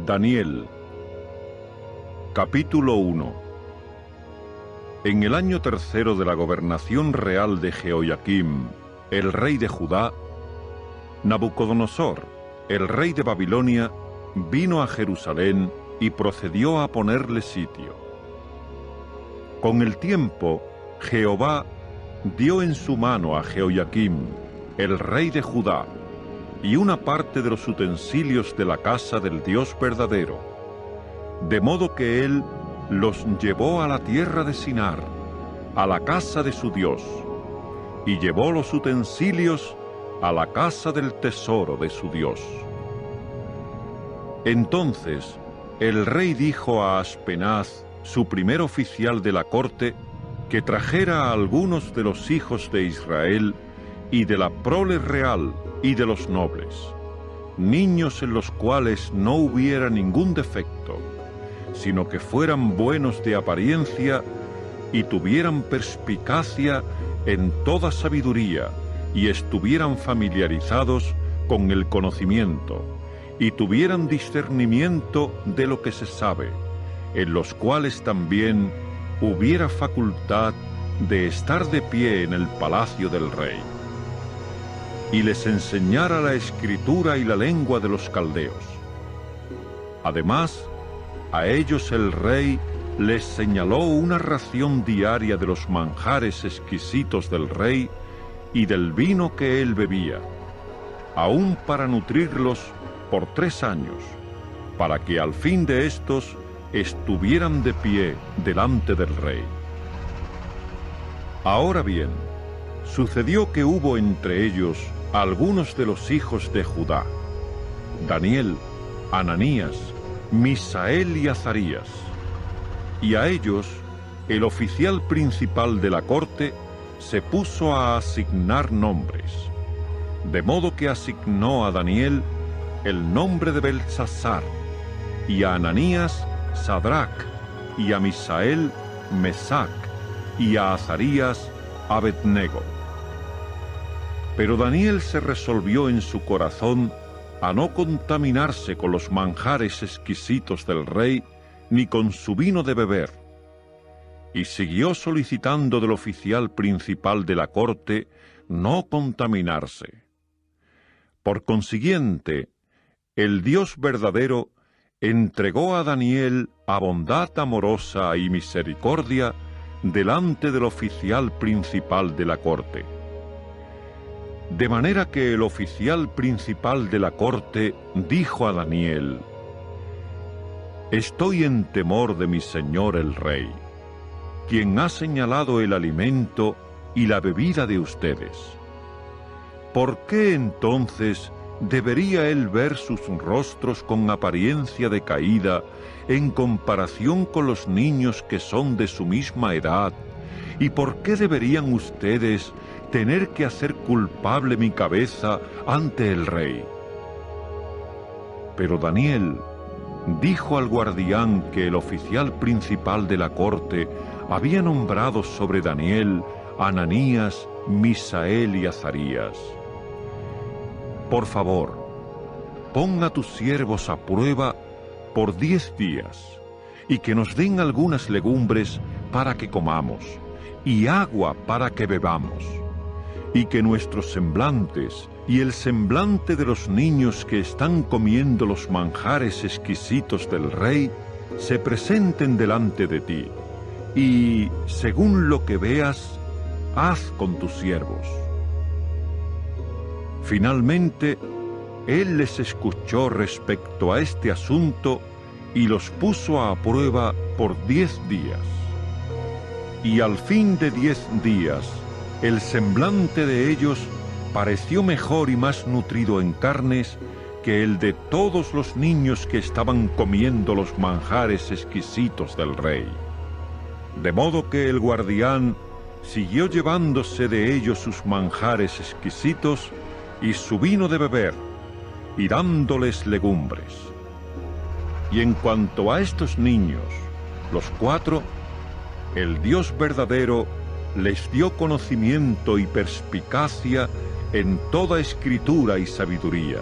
Daniel, capítulo 1. En el año tercero de la gobernación real de Jehoiakim, el rey de Judá, Nabucodonosor, el rey de Babilonia, vino a Jerusalén y procedió a ponerle sitio. Con el tiempo, Jehová dio en su mano a Jehoiakim, el rey de Judá, y una parte de los utensilios de la casa del Dios verdadero, de modo que él los llevó a la tierra de Sinar, a la casa de su Dios, y llevó los utensilios a la casa del tesoro de su Dios. Entonces el rey dijo a Aspenaz, su primer oficial de la corte, que trajera a algunos de los hijos de Israel y de la prole real y de los nobles, niños en los cuales no hubiera ningún defecto, sino que fueran buenos de apariencia y tuvieran perspicacia en toda sabiduría y estuvieran familiarizados con el conocimiento y tuvieran discernimiento de lo que se sabe, en los cuales también hubiera facultad de estar de pie en el palacio del rey, y les enseñara la escritura y la lengua de los caldeos. Además, a ellos el rey les señaló una ración diaria de los manjares exquisitos del rey y del vino que él bebía, aún para nutrirlos por 3 años, para que al fin de estos estuvieran de pie delante del rey. Ahora bien, sucedió que hubo entre ellos algunos de los hijos de Judá, Daniel, Ananías, Misael y Azarías, y a ellos el oficial principal de la corte se puso a asignar nombres, de modo que asignó a Daniel el nombre de Beltsasar, y a Ananías Sadrac, y a Misael Mesac, y a Azarías Abednego. Pero Daniel se resolvió en su corazón a no contaminarse con los manjares exquisitos del rey, ni con su vino de beber, y siguió solicitando del oficial principal de la corte no contaminarse. Por consiguiente, el Dios verdadero entregó a Daniel a bondad amorosa y misericordia delante del oficial principal de la corte. De manera que el oficial principal de la corte dijo a Daniel: «Estoy en temor de mi señor el rey, quien ha señalado el alimento y la bebida de ustedes. ¿Por qué entonces debería él ver sus rostros con apariencia decaída en comparación con los niños que son de su misma edad? ¿Y por qué deberían ustedes tener que hacer culpable mi cabeza ante el rey?» Pero Daniel dijo al guardián que el oficial principal de la corte había nombrado sobre Daniel a Ananías, Misael y Azarías: «Por favor, pon a tus siervos a prueba por 10 días, y que nos den algunas legumbres para que comamos, y agua para que bebamos, y que nuestros semblantes y el semblante de los niños que están comiendo los manjares exquisitos del rey se presenten delante de ti, y, según lo que veas, haz con tus siervos». Finalmente, él les escuchó respecto a este asunto y los puso a prueba por 10 días. Y al fin de 10 días, el semblante de ellos pareció mejor y más nutrido en carnes que el de todos los niños que estaban comiendo los manjares exquisitos del rey. De modo que el guardián siguió llevándose de ellos sus manjares exquisitos y su vino de beber, y dándoles legumbres. Y en cuanto a estos niños, los 4, el Dios verdadero les dio conocimiento y perspicacia en toda escritura y sabiduría.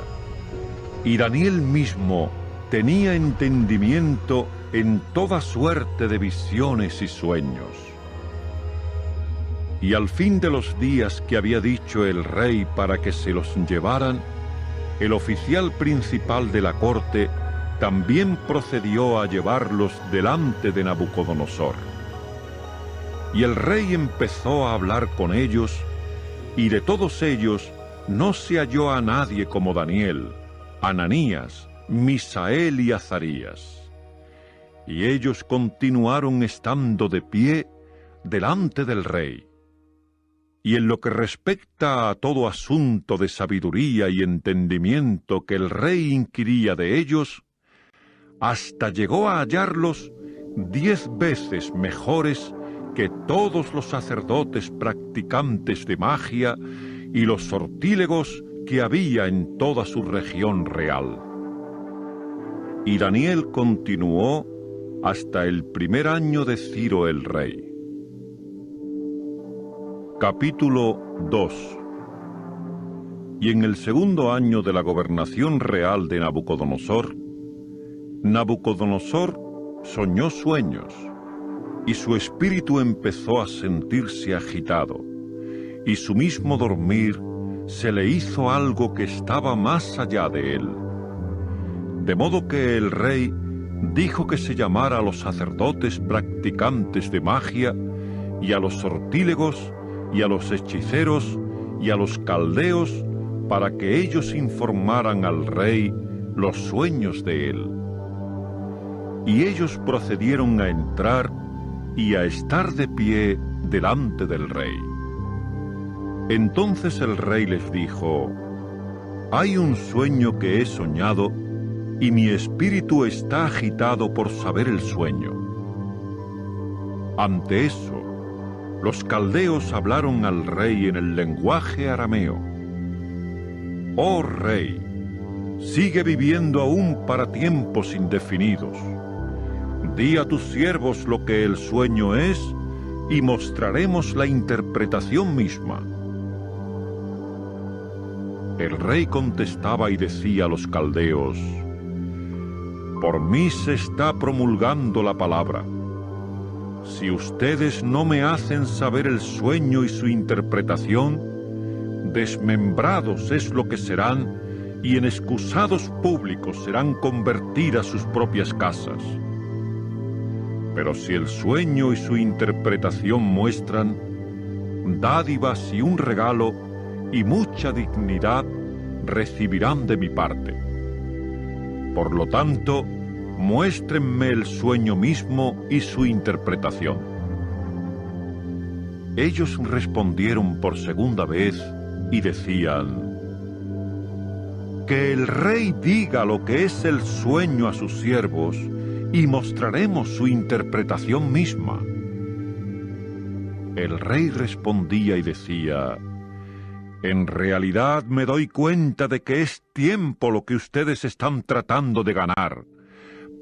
Y Daniel mismo tenía entendimiento en toda suerte de visiones y sueños. Y al fin de los días que había dicho el rey para que se los llevaran, el oficial principal de la corte también procedió a llevarlos delante de Nabucodonosor. Y el rey empezó a hablar con ellos, y de todos ellos no se halló a nadie como Daniel, Ananías, Misael y Azarías. Y ellos continuaron estando de pie delante del rey. Y en lo que respecta a todo asunto de sabiduría y entendimiento que el rey inquiría de ellos, hasta llegó a hallarlos 10 veces mejores que todos los sacerdotes practicantes de magia y los sortílegos que había en toda su región real. Y Daniel continuó hasta el primer año de Ciro el rey. Capítulo 2. Y en el segundo año de la gobernación real de Nabucodonosor, Nabucodonosor soñó sueños, y su espíritu empezó a sentirse agitado, y su mismo dormir se le hizo algo que estaba más allá de él. De modo que el rey dijo que se llamara a los sacerdotes practicantes de magia, y a los sortílegos, y a los hechiceros, y a los caldeos, para que ellos informaran al rey los sueños de él. Y ellos procedieron a entrar y a estar de pie delante del rey. Entonces el rey les dijo: «Hay un sueño que he soñado, y mi espíritu está agitado por saber el sueño». Ante eso, los caldeos hablaron al rey en el lenguaje arameo: «Oh rey, sigue viviendo aún para tiempos indefinidos. Di a tus siervos lo que el sueño es, y mostraremos la interpretación misma». El rey contestaba y decía a los caldeos: «Por mí se está promulgando la palabra. Si ustedes no me hacen saber el sueño y su interpretación, desmembrados es lo que serán, y en excusados públicos serán convertidas sus propias casas. Pero si el sueño y su interpretación muestran dádivas y un regalo y mucha dignidad, recibirán de mi parte. Por lo tanto, muéstrenme el sueño mismo y su interpretación». Ellos respondieron por segunda vez y decían: «Que el rey diga lo que es el sueño a sus siervos, y mostraremos su interpretación misma». El rey respondía y decía: «En realidad me doy cuenta de que es tiempo lo que ustedes están tratando de ganar,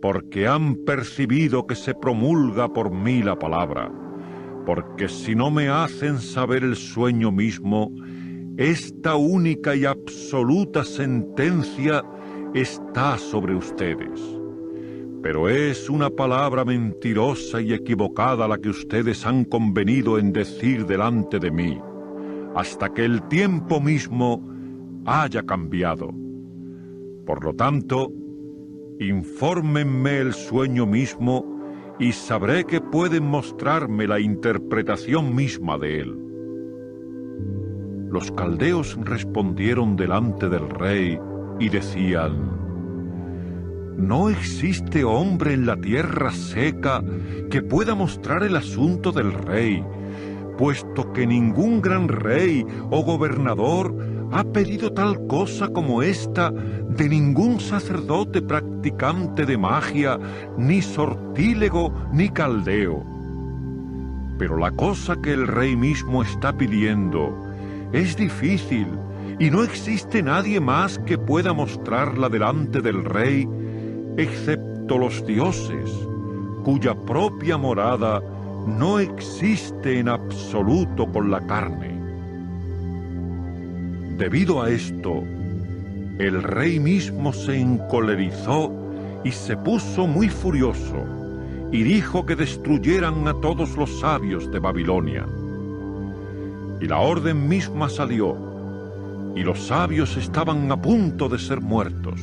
porque han percibido que se promulga por mí la palabra, porque si no me hacen saber el sueño mismo, esta única y absoluta sentencia está sobre ustedes. Pero es una palabra mentirosa y equivocada la que ustedes han convenido en decir delante de mí, hasta que el tiempo mismo haya cambiado. Por lo tanto, infórmenme el sueño mismo, y sabré que pueden mostrarme la interpretación misma de él». Los caldeos respondieron delante del rey y decían: «No existe hombre en la tierra seca que pueda mostrar el asunto del rey, puesto que ningún gran rey o gobernador ha pedido tal cosa como esta de ningún sacerdote practicante de magia, ni sortílego, ni caldeo. Pero la cosa que el rey mismo está pidiendo es difícil, y no existe nadie más que pueda mostrarla delante del rey, excepto los dioses, cuya propia morada no existe en absoluto con la carne». Debido a esto, el rey mismo se encolerizó y se puso muy furioso, y dijo que destruyeran a todos los sabios de Babilonia. Y la orden misma salió, y los sabios estaban a punto de ser muertos,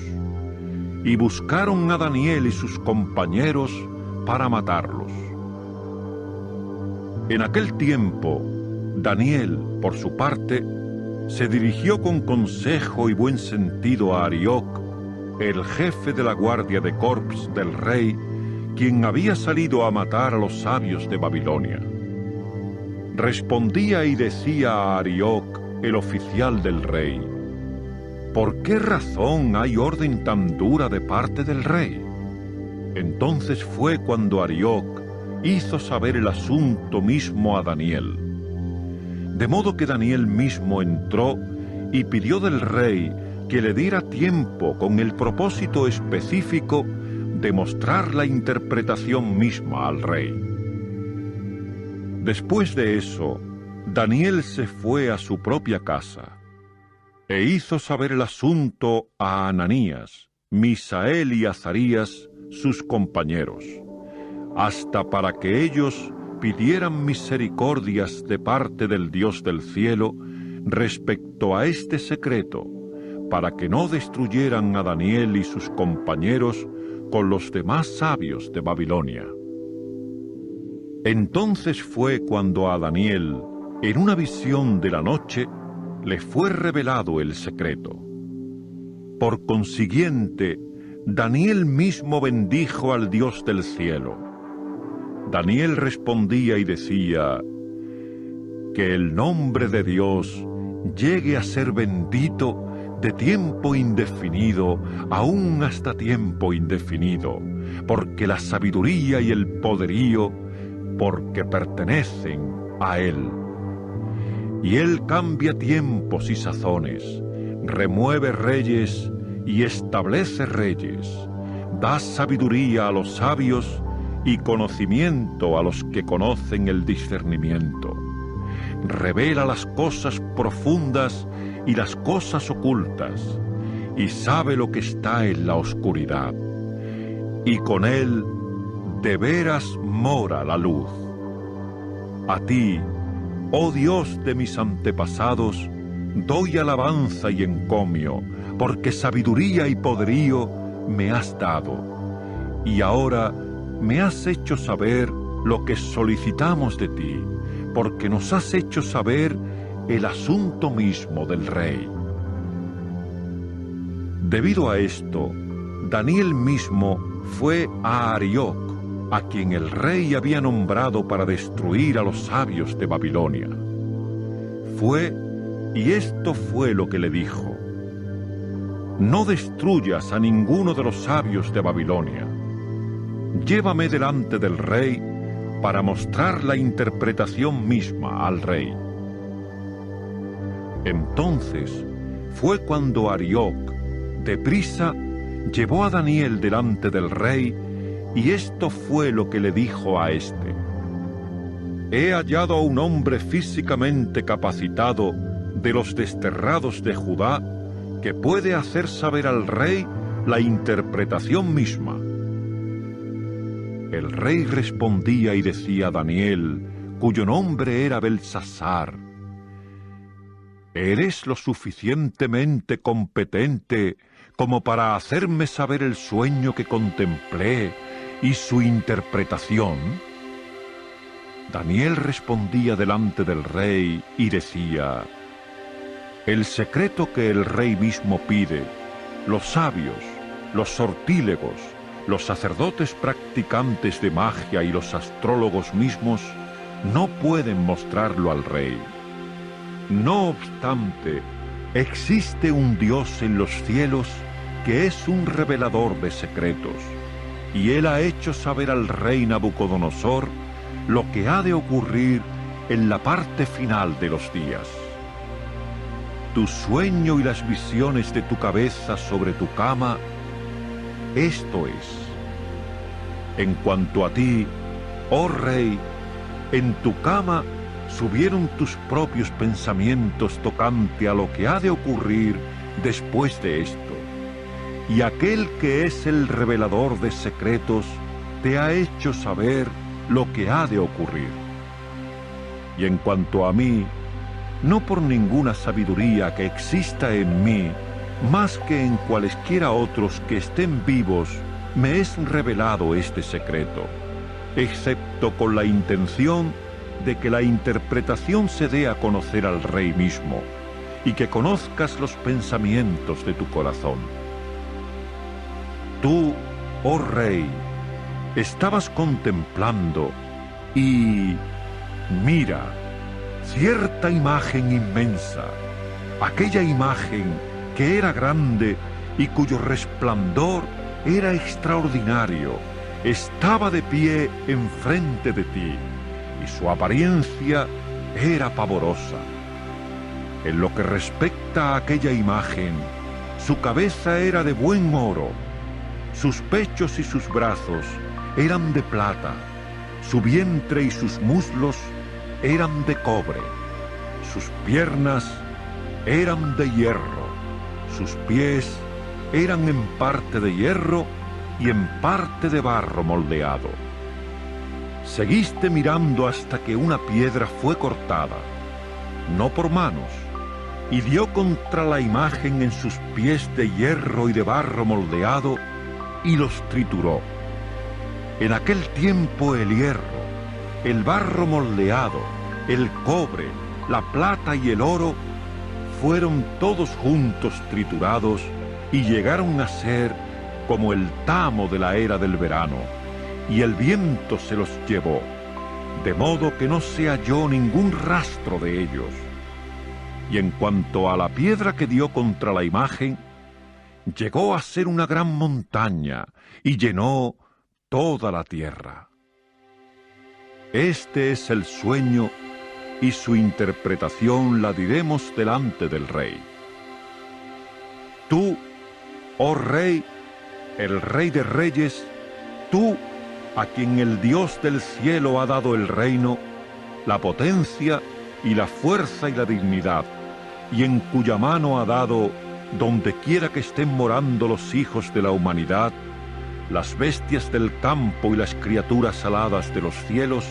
y buscaron a Daniel y sus compañeros para matarlos. En aquel tiempo, Daniel, por su parte, se dirigió con consejo y buen sentido a Arioc, el jefe de la guardia de corps del rey, quien había salido a matar a los sabios de Babilonia. Respondía y decía a Arioc, el oficial del rey: ¿por qué razón hay orden tan dura de parte del rey? Entonces fue cuando Arioc hizo saber el asunto mismo a Daniel. De modo que Daniel mismo entró y pidió del rey que le diera tiempo con el propósito específico de mostrar la interpretación misma al rey. Después de eso, Daniel se fue a su propia casa e hizo saber el asunto a Ananías, Misael y Azarías, sus compañeros, hasta para que ellos pidieran misericordias de parte del Dios del cielo respecto a este secreto, para que no destruyeran a Daniel y sus compañeros con los demás sabios de Babilonia. Entonces fue cuando a Daniel, en una visión de la noche, le fue revelado el secreto. Por consiguiente, Daniel mismo bendijo al Dios del cielo. Daniel respondía y decía: que el nombre de Dios llegue a ser bendito de tiempo indefinido, aún hasta tiempo indefinido, porque la sabiduría y el poderío, porque pertenecen a Él. Y Él cambia tiempos y sazones, remueve reyes y establece reyes, da sabiduría a los sabios y conocimiento a los que conocen el discernimiento. Revela las cosas profundas y las cosas ocultas, y sabe lo que está en la oscuridad. Y con Él de veras mora la luz. A ti, oh Dios de mis antepasados, doy alabanza y encomio, porque sabiduría y poderío me has dado. Y ahora me has hecho saber lo que solicitamos de ti, porque nos has hecho saber el asunto mismo del rey. Debido a esto, Daniel mismo fue a Arioc, a quien el rey había nombrado para destruir a los sabios de Babilonia. Fue, y esto fue lo que le dijo: no destruyas a ninguno de los sabios de Babilonia. Llévame delante del rey para mostrar la interpretación misma al rey. Entonces fue cuando Arioc, deprisa, llevó a Daniel delante del rey, y esto fue lo que le dijo a éste: he hallado a un hombre físicamente capacitado de los desterrados de Judá, que puede hacer saber al rey la interpretación misma. El rey respondía y decía a Daniel, cuyo nombre era Belsasar: ¿eres lo suficientemente competente como para hacerme saber el sueño que contemplé y su interpretación? Daniel respondía delante del rey y decía: el secreto que el rey mismo pide, los sabios, los sortílegos, los sacerdotes practicantes de magia y los astrólogos mismos no pueden mostrarlo al rey. No obstante, existe un Dios en los cielos que es un revelador de secretos, y Él ha hecho saber al rey Nabucodonosor lo que ha de ocurrir en la parte final de los días. Tu sueño y las visiones de tu cabeza sobre tu cama, esto es. En cuanto a ti, oh rey, en tu cama subieron tus propios pensamientos tocante a lo que ha de ocurrir después de esto, y aquel que es el revelador de secretos te ha hecho saber lo que ha de ocurrir. Y en cuanto a mí, no por ninguna sabiduría que exista en mí, más que en cualesquiera otros que estén vivos, me es revelado este secreto, excepto con la intención de que la interpretación se dé a conocer al Rey mismo, y que conozcas los pensamientos de tu corazón. Tú, oh Rey, estabas contemplando y mira, cierta imagen inmensa, aquella imagen que era grande y cuyo resplandor era extraordinario, estaba de pie enfrente de ti, y su apariencia era pavorosa. En lo que respecta a aquella imagen, su cabeza era de buen oro, sus pechos y sus brazos eran de plata, su vientre y sus muslos eran de cobre, sus piernas eran de hierro, sus pies eran en parte de hierro y en parte de barro moldeado. Seguiste mirando hasta que una piedra fue cortada, no por manos, y dio contra la imagen en sus pies de hierro y de barro moldeado, y los trituró. En aquel tiempo el hierro, el barro moldeado, el cobre, la plata y el oro fueron todos juntos triturados y llegaron a ser como el tamo de la era del verano, y el viento se los llevó, de modo que no se halló ningún rastro de ellos. Y en cuanto a la piedra que dio contra la imagen, llegó a ser una gran montaña y llenó toda la tierra. Este es el sueño y su interpretación la diremos delante del Rey. Tú, oh Rey, el Rey de Reyes, tú, a quien el Dios del cielo ha dado el reino, la potencia y la fuerza y la dignidad, y en cuya mano ha dado, donde quiera que estén morando los hijos de la humanidad, las bestias del campo y las criaturas aladas de los cielos,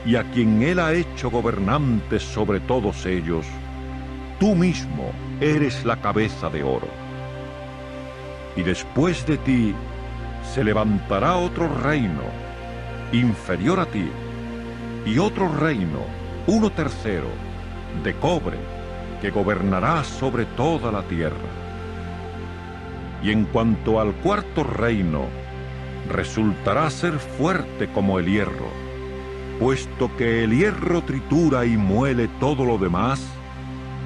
y a quien él ha hecho gobernantes sobre todos ellos, tú mismo eres la cabeza de oro. Y después de ti se levantará otro reino, inferior a ti, y otro reino, uno tercero, de cobre, que gobernará sobre toda la tierra. Y en cuanto al cuarto reino, resultará ser fuerte como el hierro, puesto que el hierro tritura y muele todo lo demás,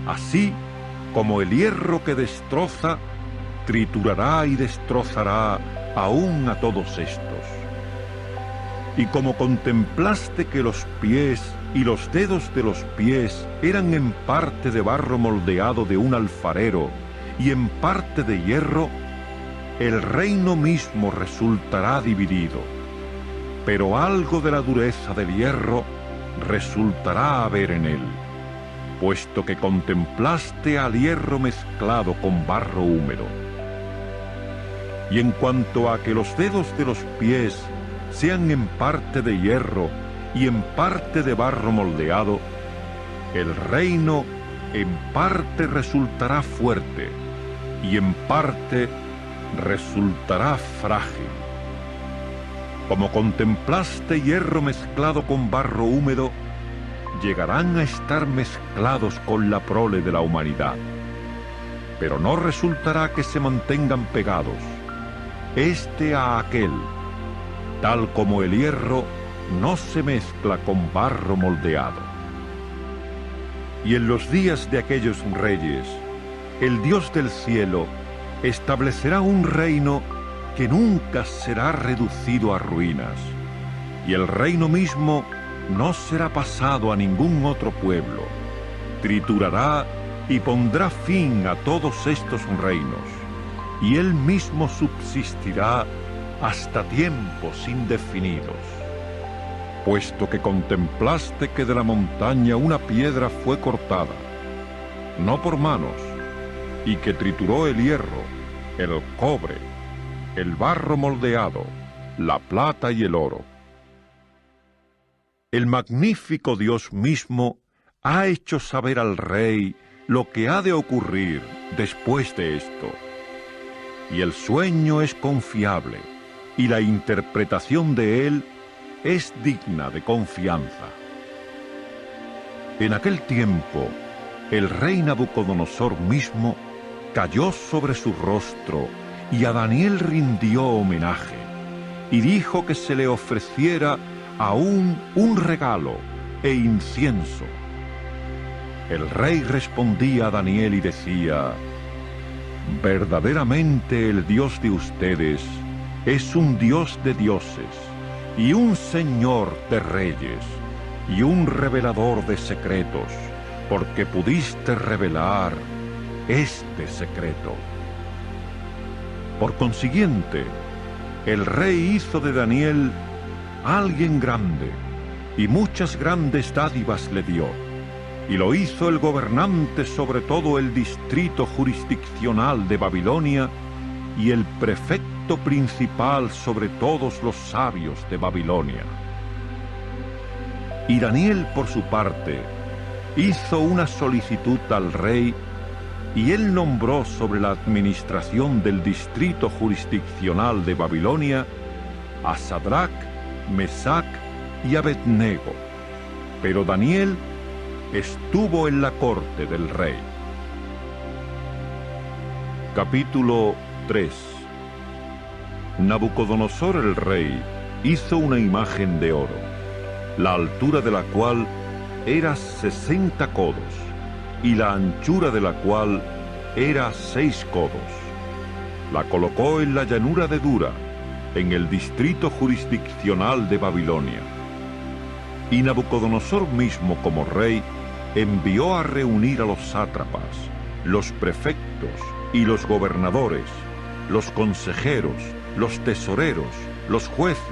así como el hierro que destroza, triturará y destrozará aún a todos estos. Y como contemplaste que los pies y los dedos de los pies eran en parte de barro moldeado de un alfarero y en parte de hierro, el reino mismo resultará dividido, pero algo de la dureza del hierro resultará haber en él, puesto que contemplaste al hierro mezclado con barro húmedo. Y en cuanto a que los dedos de los pies sean en parte de hierro y en parte de barro moldeado, el reino en parte resultará fuerte y en parte resultará frágil. Como contemplaste hierro mezclado con barro húmedo, llegarán a estar mezclados con la prole de la humanidad. Pero no resultará que se mantengan pegados, este a aquel, tal como el hierro no se mezcla con barro moldeado. Y en los días de aquellos reyes, el Dios del cielo establecerá un reino que nunca será reducido a ruinas, y el reino mismo no será pasado a ningún otro pueblo. Triturará y pondrá fin a todos estos reinos, y él mismo subsistirá hasta tiempos indefinidos. Puesto que contemplaste que de la montaña una piedra fue cortada, no por manos, y que trituró el hierro, el cobre, el barro moldeado, la plata y el oro. El magnífico Dios mismo ha hecho saber al rey lo que ha de ocurrir después de esto. Y el sueño es confiable, y la interpretación de él es digna de confianza. En aquel tiempo, el rey Nabucodonosor mismo cayó sobre su rostro y a Daniel rindió homenaje, y dijo que se le ofreciera aún un regalo e incienso. El rey respondía a Daniel y decía: verdaderamente el Dios de ustedes es un Dios de dioses, y un Señor de reyes, y un revelador de secretos, porque pudiste revelar este secreto. Por consiguiente, el rey hizo de Daniel alguien grande, y muchas grandes dádivas le dio, y lo hizo el gobernante sobre todo el distrito jurisdiccional de Babilonia, y el prefecto principal sobre todos los sabios de Babilonia. Y Daniel, por su parte, hizo una solicitud al rey, y él nombró sobre la administración del distrito jurisdiccional de Babilonia a Sadrac, Mesac y Abednego. Pero Daniel estuvo en la corte del rey. Capítulo 3. Nabucodonosor el rey hizo una imagen de oro, la altura de la cual era 60 codos, y la anchura de la cual era 6 codos. La colocó en la llanura de Dura, en el distrito jurisdiccional de Babilonia. Y Nabucodonosor mismo, como rey, envió a reunir a los sátrapas, los prefectos y los gobernadores, los consejeros, los tesoreros, los jueces,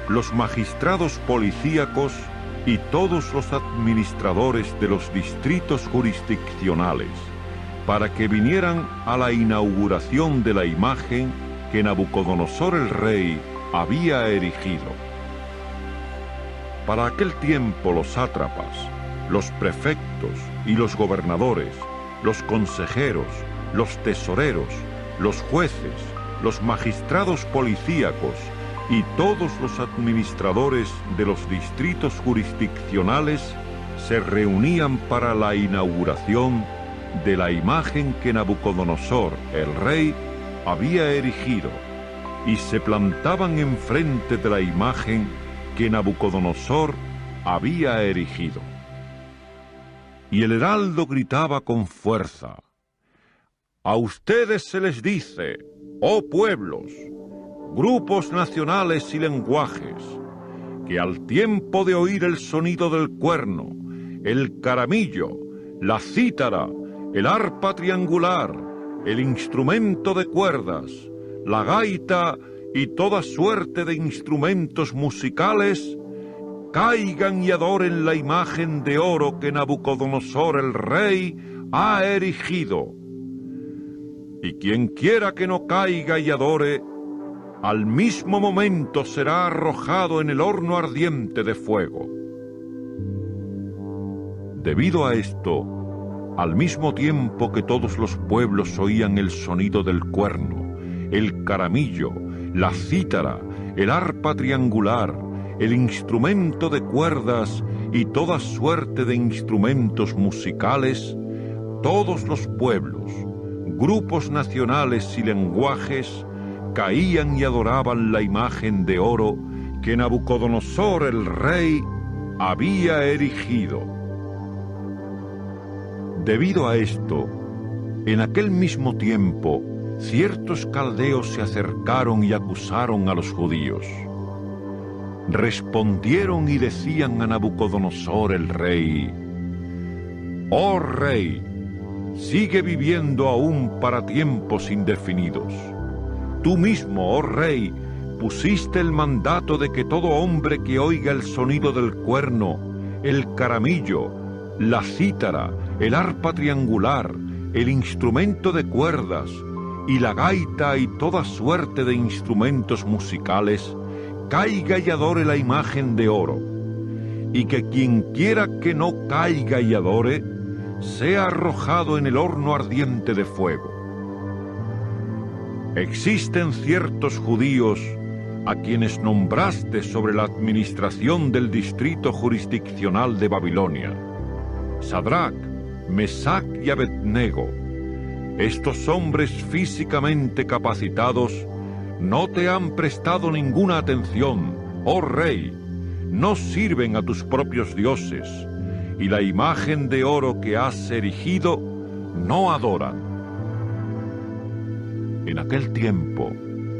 los magistrados policíacos y todos los administradores de los distritos jurisdiccionales, para que vinieran a la inauguración de la imagen que Nabucodonosor el rey había erigido. Para aquel tiempo los sátrapas, los prefectos y los gobernadores, los consejeros, los tesoreros, los jueces, los magistrados policíacos y todos los administradores de los distritos jurisdiccionales se reunían para la inauguración de la imagen que Nabucodonosor, el rey, había erigido, y se plantaban enfrente de la imagen que Nabucodonosor había erigido. Y el heraldo gritaba con fuerza: a ustedes se les dice, oh pueblos, grupos nacionales y lenguajes, que al tiempo de oír el sonido del cuerno, el caramillo, la cítara, el arpa triangular, el instrumento de cuerdas, la gaita y toda suerte de instrumentos musicales, caigan y adoren la imagen de oro que Nabucodonosor el rey ha erigido. Y quien quiera que no caiga y adore, al mismo momento será arrojado en el horno ardiente de fuego. Debido a esto, al mismo tiempo que todos los pueblos oían el sonido del cuerno, el caramillo, la cítara, el arpa triangular, el instrumento de cuerdas y toda suerte de instrumentos musicales, todos los pueblos, grupos nacionales y lenguajes caían y adoraban la imagen de oro que Nabucodonosor el rey había erigido. Debido a esto, en aquel mismo tiempo, ciertos caldeos se acercaron y acusaron a los judíos. Respondieron y decían a Nabucodonosor el rey: oh rey, sigue viviendo aún para tiempos indefinidos. Tú mismo, oh rey, pusiste el mandato de que todo hombre que oiga el sonido del cuerno, el caramillo, la cítara, el arpa triangular, el instrumento de cuerdas y la gaita y toda suerte de instrumentos musicales caiga y adore la imagen de oro, y que quien quiera que no caiga y adore, sea arrojado en el horno ardiente de fuego. Existen ciertos judíos a quienes nombraste sobre la administración del distrito jurisdiccional de Babilonia: Sadrach, Mesach y Abednego. Estos hombres físicamente capacitados no te han prestado ninguna atención, oh rey, no sirven a tus propios dioses, y la imagen de oro que has erigido no adoran. En aquel tiempo,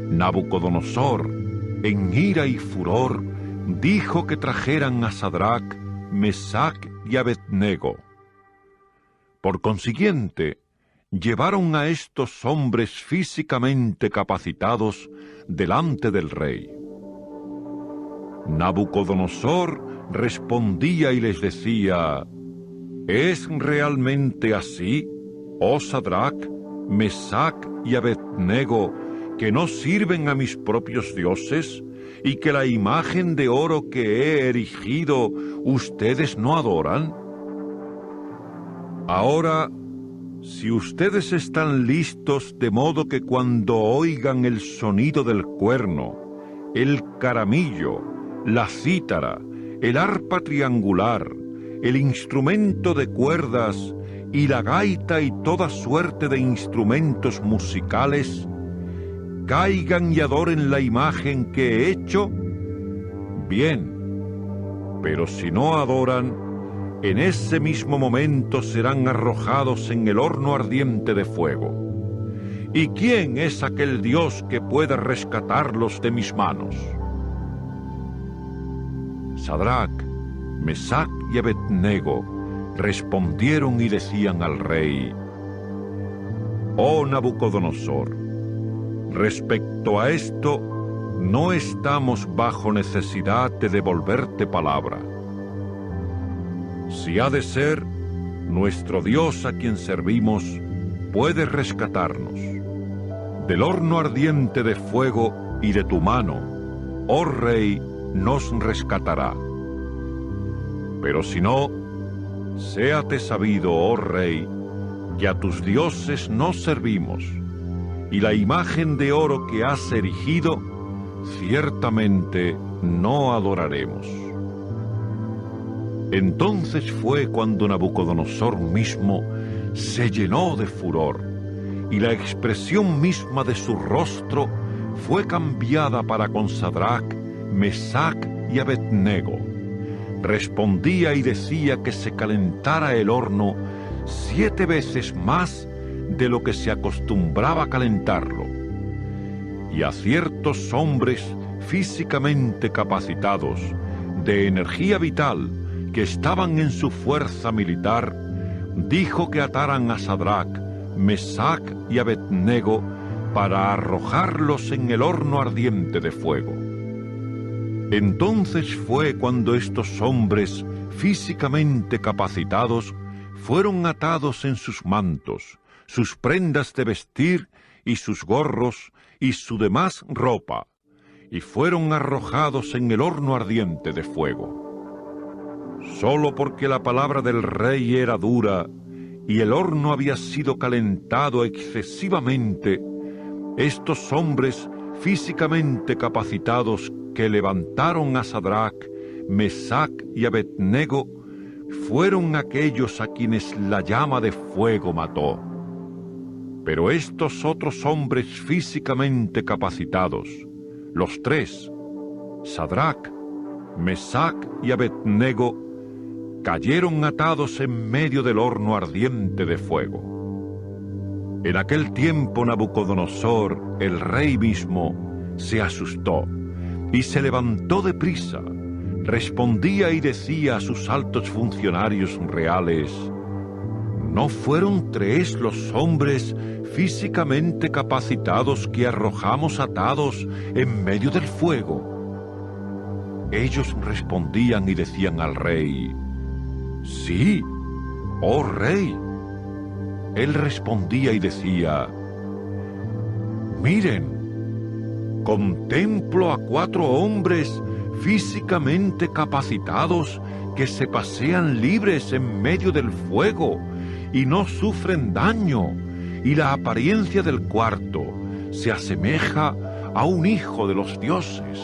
Nabucodonosor, en ira y furor, dijo que trajeran a Sadrach, Mesach y Abednego. Por consiguiente, llevaron a estos hombres físicamente capacitados delante del rey. Nabucodonosor respondía y les decía: ¿Es realmente así, oh Sadrach, Mesach y Abednego, que no sirven a mis propios dioses, y que la imagen de oro que he erigido ustedes no adoran? Ahora, si ustedes están listos de modo que cuando oigan el sonido del cuerno, el caramillo, la cítara, el arpa triangular, el instrumento de cuerdas y la gaita y toda suerte de instrumentos musicales, caigan y adoren la imagen que he hecho, bien, pero si no adoran, en ese mismo momento serán arrojados en el horno ardiente de fuego. ¿Y quién es aquel Dios que pueda rescatarlos de mis manos? Sadrach, Mesach y Abednego respondieron y decían al rey: Oh Nabucodonosor, respecto a esto, no estamos bajo necesidad de devolverte palabra. Si ha de ser, nuestro Dios a quien servimos puede rescatarnos. Del horno ardiente de fuego y de tu mano, oh Rey, nos rescatará. Pero si no, séate sabido, oh Rey, que a tus dioses no servimos, y la imagen de oro que has erigido, ciertamente no adoraremos. Entonces fue cuando Nabucodonosor mismo se llenó de furor, y la expresión misma de su rostro fue cambiada para con Sadrach, Mesach y Abednego. Respondía y decía que se calentara el horno 7 veces más de lo que se acostumbraba a calentarlo. Y a ciertos hombres físicamente capacitados, de energía vital, que estaban en su fuerza militar, dijo que ataran a Sadrach, Mesach y Abednego para arrojarlos en el horno ardiente de fuego. Entonces fue cuando estos hombres físicamente capacitados fueron atados en sus mantos, sus prendas de vestir y sus gorros y su demás ropa, y fueron arrojados en el horno ardiente de fuego. Solo porque la palabra del rey era dura y el horno había sido calentado excesivamente, estos hombres físicamente capacitados que levantaron a Sadrach, Mesach y Abednego fueron aquellos a quienes la llama de fuego mató. Pero estos otros hombres físicamente capacitados, los 3, Sadrach, Mesach y Abednego, cayeron atados en medio del horno ardiente de fuego. En aquel tiempo Nabucodonosor, el rey mismo, se asustó y se levantó deprisa. Respondía y decía a sus altos funcionarios reales: ¿No fueron 3 los hombres físicamente capacitados que arrojamos atados en medio del fuego? Ellos respondían y decían al rey: Sí, oh rey. Él respondía y decía: Miren, contemplo a 4 hombres físicamente capacitados que se pasean libres en medio del fuego y no sufren daño, y la apariencia del cuarto se asemeja a un hijo de los dioses.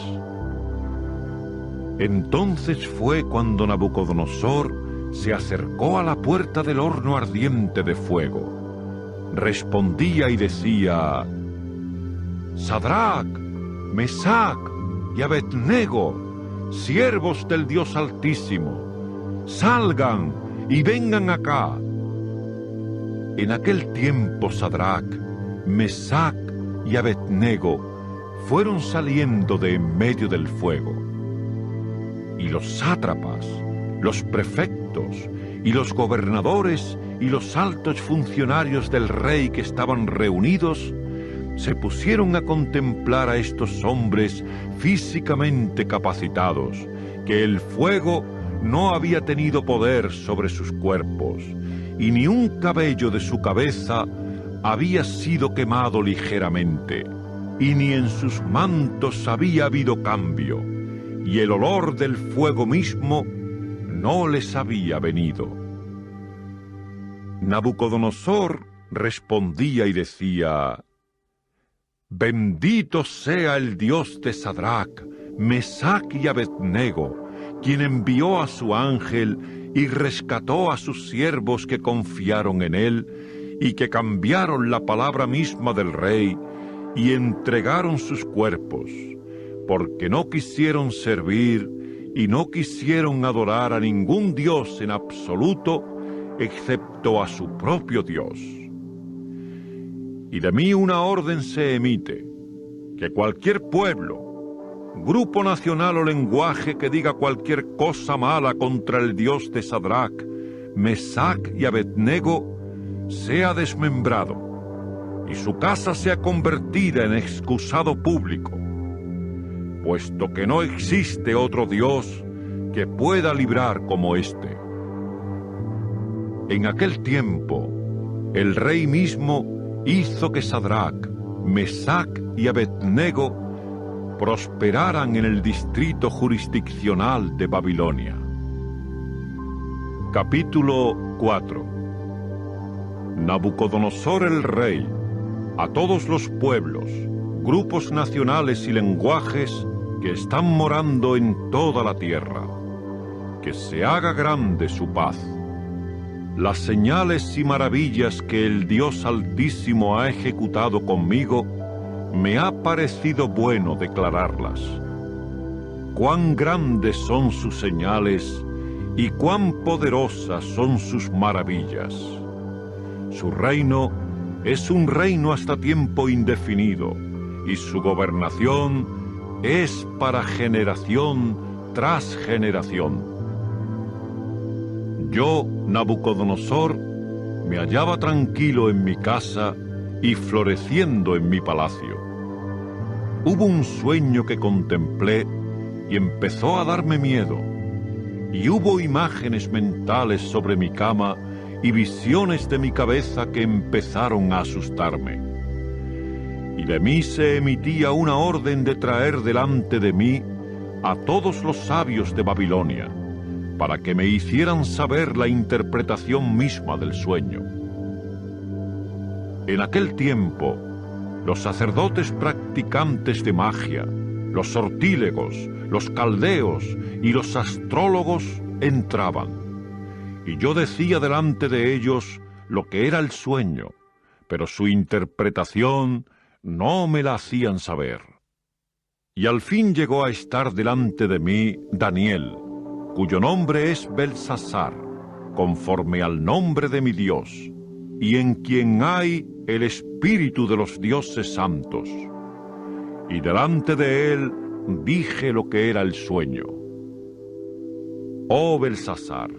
Entonces fue cuando Nabucodonosor se acercó a la puerta del horno ardiente de fuego. Respondía y decía: Sadrac, Mesac y Abednego, siervos del Dios Altísimo, salgan y vengan acá. En aquel tiempo Sadrac, Mesac y Abednego fueron saliendo de en medio del fuego. Y los sátrapas, los prefectos y los gobernadores y los altos funcionarios del rey que estaban reunidos se pusieron a contemplar a estos hombres físicamente capacitados, que el fuego no había tenido poder sobre sus cuerpos, y ni un cabello de su cabeza había sido quemado ligeramente, y ni en sus mantos había habido cambio, y el olor del fuego mismo no les había venido. Nabucodonosor respondía y decía: Bendito sea el Dios de Sadrac, Mesac y Abednego, quien envió a su ángel y rescató a sus siervos que confiaron en él y que cambiaron la palabra misma del rey y entregaron sus cuerpos, porque no quisieron servir y no quisieron adorar a ningún Dios en absoluto, excepto a su propio Dios. Y de mí una orden se emite, que cualquier pueblo, grupo nacional o lenguaje que diga cualquier cosa mala contra el Dios de Sadrac, Mesac y Abednego, sea desmembrado, y su casa sea convertida en excusado público, puesto que no existe otro Dios que pueda librar como éste. En aquel tiempo, el rey mismo hizo que Sadrac, Mesac y Abednego prosperaran en el distrito jurisdiccional de Babilonia. Capítulo 4. Nabucodonosor el rey, a todos los pueblos, grupos nacionales y lenguajes que están morando en toda la tierra, que se haga grande su paz. Las señales y maravillas que el Dios Altísimo ha ejecutado conmigo, me ha parecido bueno declararlas. Cuán grandes son sus señales y cuán poderosas son sus maravillas. Su reino es un reino hasta tiempo indefinido, y su gobernación es para generación tras generación. Yo, Nabucodonosor, me hallaba tranquilo en mi casa y floreciendo en mi palacio. Hubo un sueño que contemplé y empezó a darme miedo, y hubo imágenes mentales sobre mi cama y visiones de mi cabeza que empezaron a asustarme. Y de mí se emitía una orden de traer delante de mí a todos los sabios de Babilonia, para que me hicieran saber la interpretación misma del sueño. En aquel tiempo, los sacerdotes practicantes de magia, los sortílegos, los caldeos y los astrólogos entraban, y yo decía delante de ellos lo que era el sueño, pero su interpretación no me la hacían saber. Y al fin llegó a estar delante de mí Daniel, cuyo nombre es Belsasar, conforme al nombre de mi Dios, y en quien hay el espíritu de los dioses santos. Y delante de él dije lo que era el sueño. Oh Belsasar,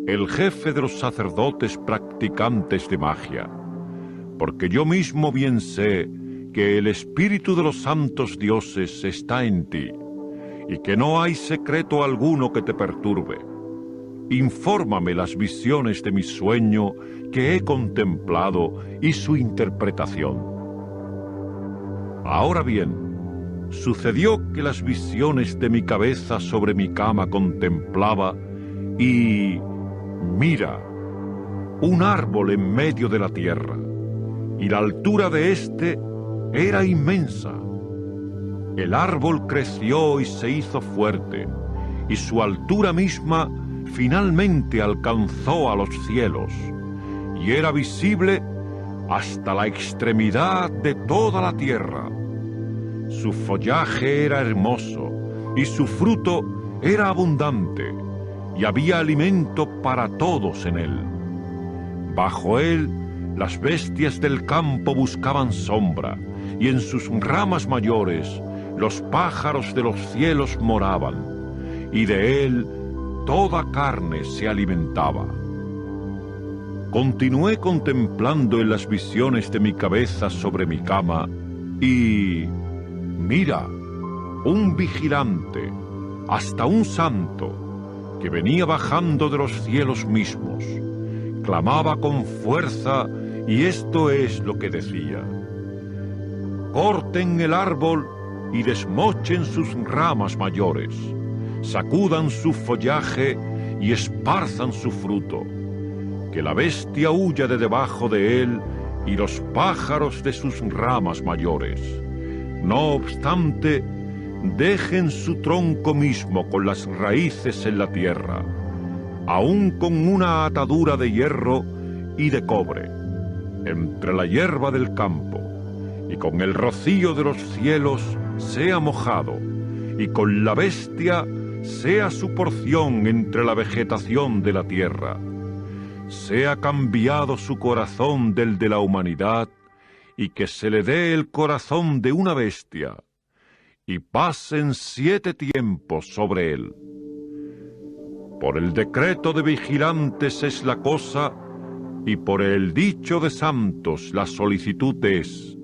el jefe de los sacerdotes practicantes de magia, porque yo mismo bien sé que el espíritu de los santos dioses está en ti, y que no hay secreto alguno que te perturbe. Infórmame las visiones de mi sueño que he contemplado y su interpretación. Ahora bien, sucedió que las visiones de mi cabeza sobre mi cama contemplaba, y mira, un árbol en medio de la tierra, y la altura de éste era inmensa. El árbol creció y se hizo fuerte, y su altura misma finalmente alcanzó a los cielos, y era visible hasta la extremidad de toda la tierra. Su follaje era hermoso, y su fruto era abundante, y había alimento para todos en él. Bajo él, las bestias del campo buscaban sombra, y en sus ramas mayores los pájaros de los cielos moraban, y de él toda carne se alimentaba. Continué contemplando en las visiones de mi cabeza sobre mi cama, y mira, un vigilante, hasta un santo, que venía bajando de los cielos mismos, clamaba con fuerza, y esto es lo que decía: corten el árbol y desmochen sus ramas mayores, sacudan su follaje y esparzan su fruto, que la bestia huya de debajo de él y los pájaros de sus ramas mayores. No obstante, dejen su tronco mismo con las raíces en la tierra, aún con una atadura de hierro y de cobre, entre la hierba del campo, y con el rocío de los cielos sea mojado, y con la bestia sea su porción entre la vegetación de la tierra. Sea cambiado su corazón del de la humanidad, y que se le dé el corazón de una bestia, y pasen 7 tiempos sobre él. Por el decreto de vigilantes es la cosa, y por el dicho de santos la solicitud es,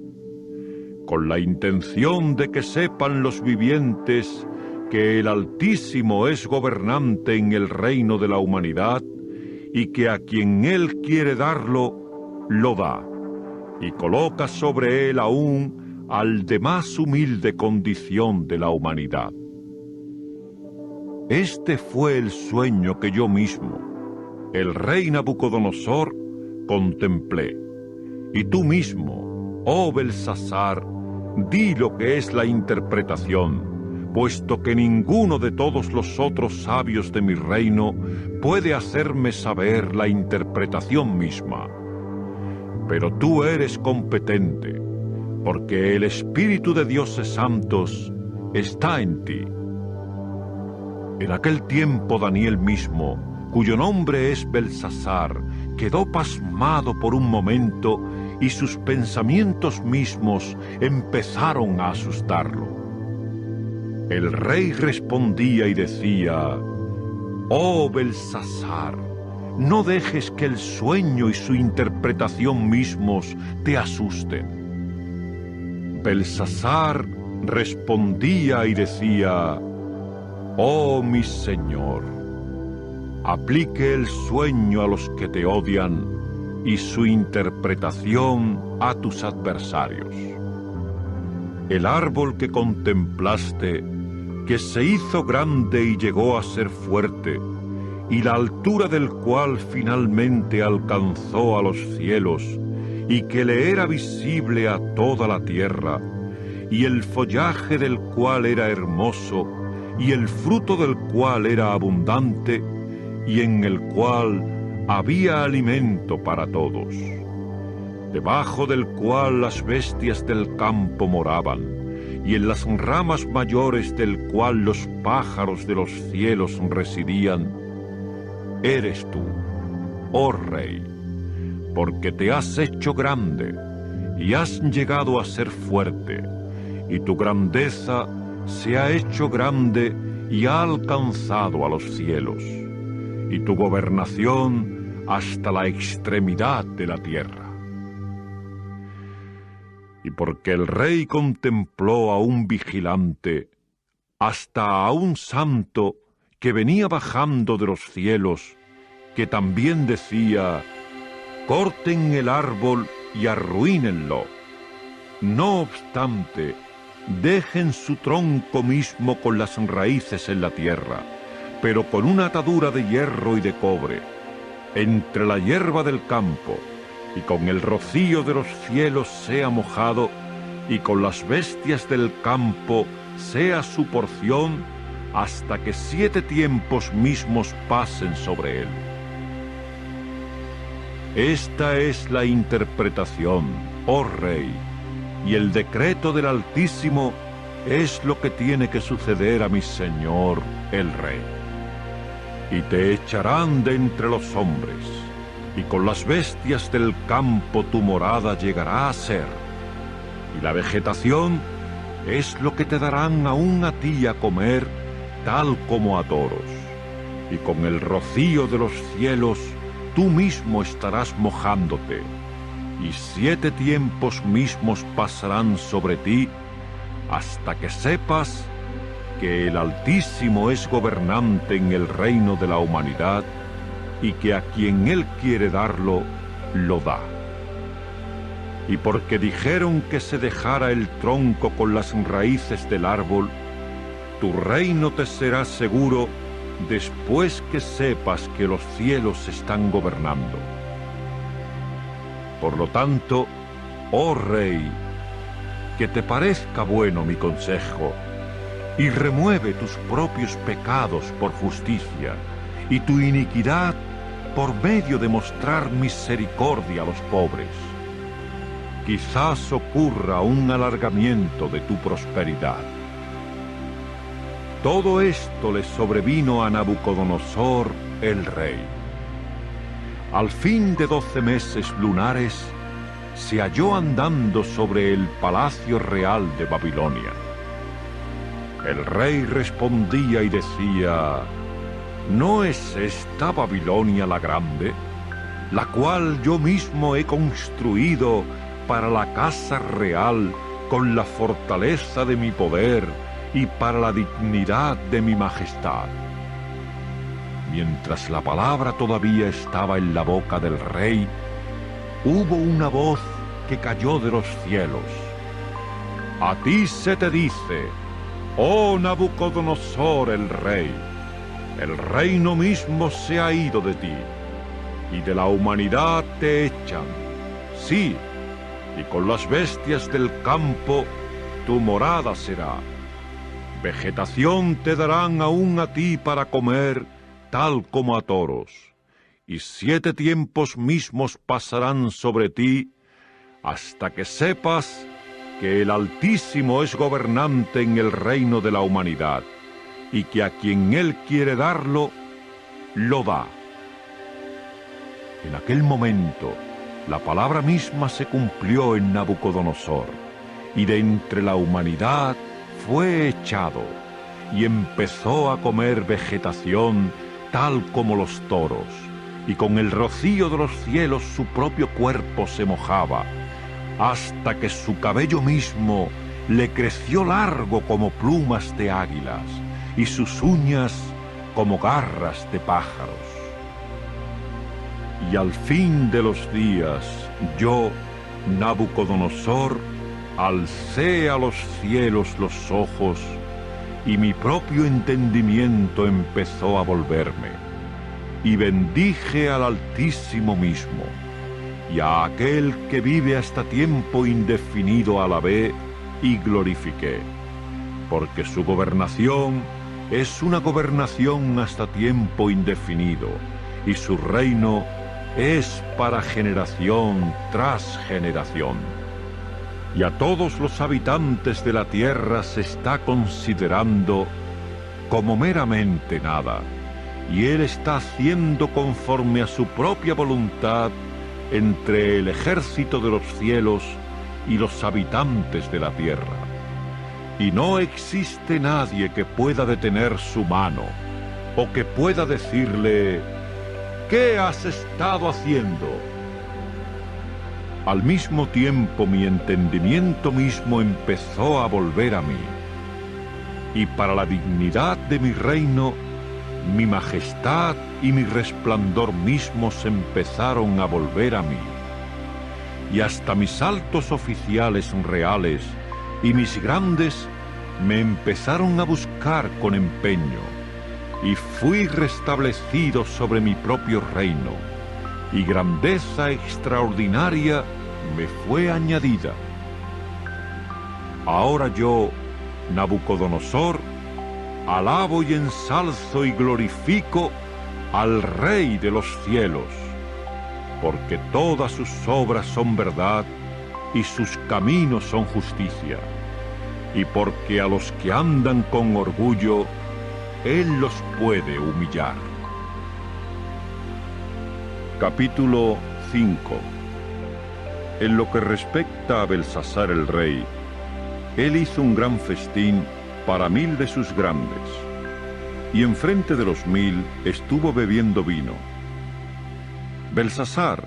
con la intención de que sepan los vivientes que el Altísimo es gobernante en el reino de la humanidad, y que a quien él quiere darlo, lo da, y coloca sobre él aún al de más humilde condición de la humanidad. Este fue el sueño que yo mismo, el rey Nabucodonosor, contemplé. Y tú mismo, oh Belsasar, di lo que es la interpretación, puesto que ninguno de todos los otros sabios de mi reino puede hacerme saber la interpretación misma. Pero tú eres competente, porque el Espíritu de dioses santos está en ti. En aquel tiempo Daniel mismo, cuyo nombre es Belsasar, quedó pasmado por un momento, y sus pensamientos mismos empezaron a asustarlo. El rey respondía y decía: «Oh Belsasar, no dejes que el sueño y su interpretación mismos te asusten». Belsasar respondía y decía: «Oh mi señor, aplique el sueño a los que te odian y su interpretación a tus adversarios. El árbol que contemplaste, que se hizo grande y llegó a ser fuerte, y la altura del cual finalmente alcanzó a los cielos, y que le era visible a toda la tierra, y el follaje del cual era hermoso, y el fruto del cual era abundante, y en el cual había alimento para todos, debajo del cual las bestias del campo moraban, y en las ramas mayores del cual los pájaros de los cielos residían, eres tú, oh Rey, porque te has hecho grande, y has llegado a ser fuerte, y tu grandeza se ha hecho grande y ha alcanzado a los cielos, y tu gobernación hasta la extremidad de la tierra. Y porque el rey contempló a un vigilante, hasta a un santo que venía bajando de los cielos, que también decía: corten el árbol y arruínenlo, No obstante, dejen su tronco mismo con las raíces en la tierra, pero con una atadura de hierro y de cobre, entre la hierba del campo, y con el rocío de los cielos sea mojado, y con las bestias del campo sea su porción, hasta que 7 tiempos mismos pasen sobre él. Esta es la interpretación, oh Rey, y el decreto del Altísimo es lo que tiene que suceder a mi Señor el Rey. Y te echarán de entre los hombres, y con las bestias del campo tu morada llegará a ser, y la vegetación es lo que te darán aún a ti a comer, tal como a toros, y con el rocío de los cielos tú mismo estarás mojándote, y 7 tiempos mismos pasarán sobre ti, hasta que sepas que el Altísimo es gobernante en el reino de la humanidad, y que a quien Él quiere darlo, lo da. Y porque dijeron que se dejara el tronco con las raíces del árbol, tu reino te será seguro después que sepas que los cielos están gobernando. Por lo tanto, oh Rey, que te parezca bueno mi consejo, y remueve tus propios pecados por justicia, y tu iniquidad por medio de mostrar misericordia a los pobres. Quizás ocurra un alargamiento de tu prosperidad. Todo esto le sobrevino a Nabucodonosor el rey. Al fin de 12 meses lunares, se halló andando sobre el palacio real de Babilonia. El rey respondía y decía: ¿no es esta Babilonia la grande, la cual yo mismo he construido para la casa real con la fortaleza de mi poder y para la dignidad de mi majestad? Mientras la palabra todavía estaba en la boca del rey, hubo una voz que cayó de los cielos. A ti se te dice, oh Nabucodonosor el rey, el reino mismo se ha ido de ti, y de la humanidad te echan. Sí, y con las bestias del campo tu morada será. Vegetación te darán aún a ti para comer, tal como a toros, y 7 tiempos mismos pasarán sobre ti, hasta que sepas que el Altísimo es gobernante en el reino de la humanidad, y que a quien Él quiere darlo, lo da. En aquel momento, la palabra misma se cumplió en Nabucodonosor, y de entre la humanidad fue echado, y empezó a comer vegetación tal como los toros, y con el rocío de los cielos su propio cuerpo se mojaba, hasta que su cabello mismo le creció largo como plumas de águilas, y sus uñas como garras de pájaros. Y al fin de los días, yo, Nabucodonosor, alcé a los cielos los ojos, y mi propio entendimiento empezó a volverme, y bendije al Altísimo mismo, y a aquel que vive hasta tiempo indefinido alabé y glorifiqué, porque su gobernación es una gobernación hasta tiempo indefinido, y su reino es para generación tras generación. Y a todos los habitantes de la tierra se está considerando como meramente nada, y Él está haciendo conforme a su propia voluntad entre el ejército de los cielos y los habitantes de la tierra. Y no existe nadie que pueda detener su mano, o que pueda decirle: ¿qué has estado haciendo? Al mismo tiempo mi entendimiento mismo empezó a volver a mí, y para la dignidad de mi reino, mi majestad y mi resplandor mismos empezaron a volver a mí. y hasta mis altos oficiales reales y mis grandes me empezaron a buscar con empeño, y fui restablecido sobre mi propio reino, y grandeza extraordinaria me fue añadida. Ahora yo, Nabucodonosor, alabo y ensalzo y glorifico al Rey de los cielos, porque todas sus obras son verdad y sus caminos son justicia, y porque a los que andan con orgullo, Él los puede humillar. Capítulo 5. En lo que respecta a Belsasar el rey, él hizo un gran festín para 1000 de sus grandes, y enfrente de los 1000 estuvo bebiendo vino. Belsasar,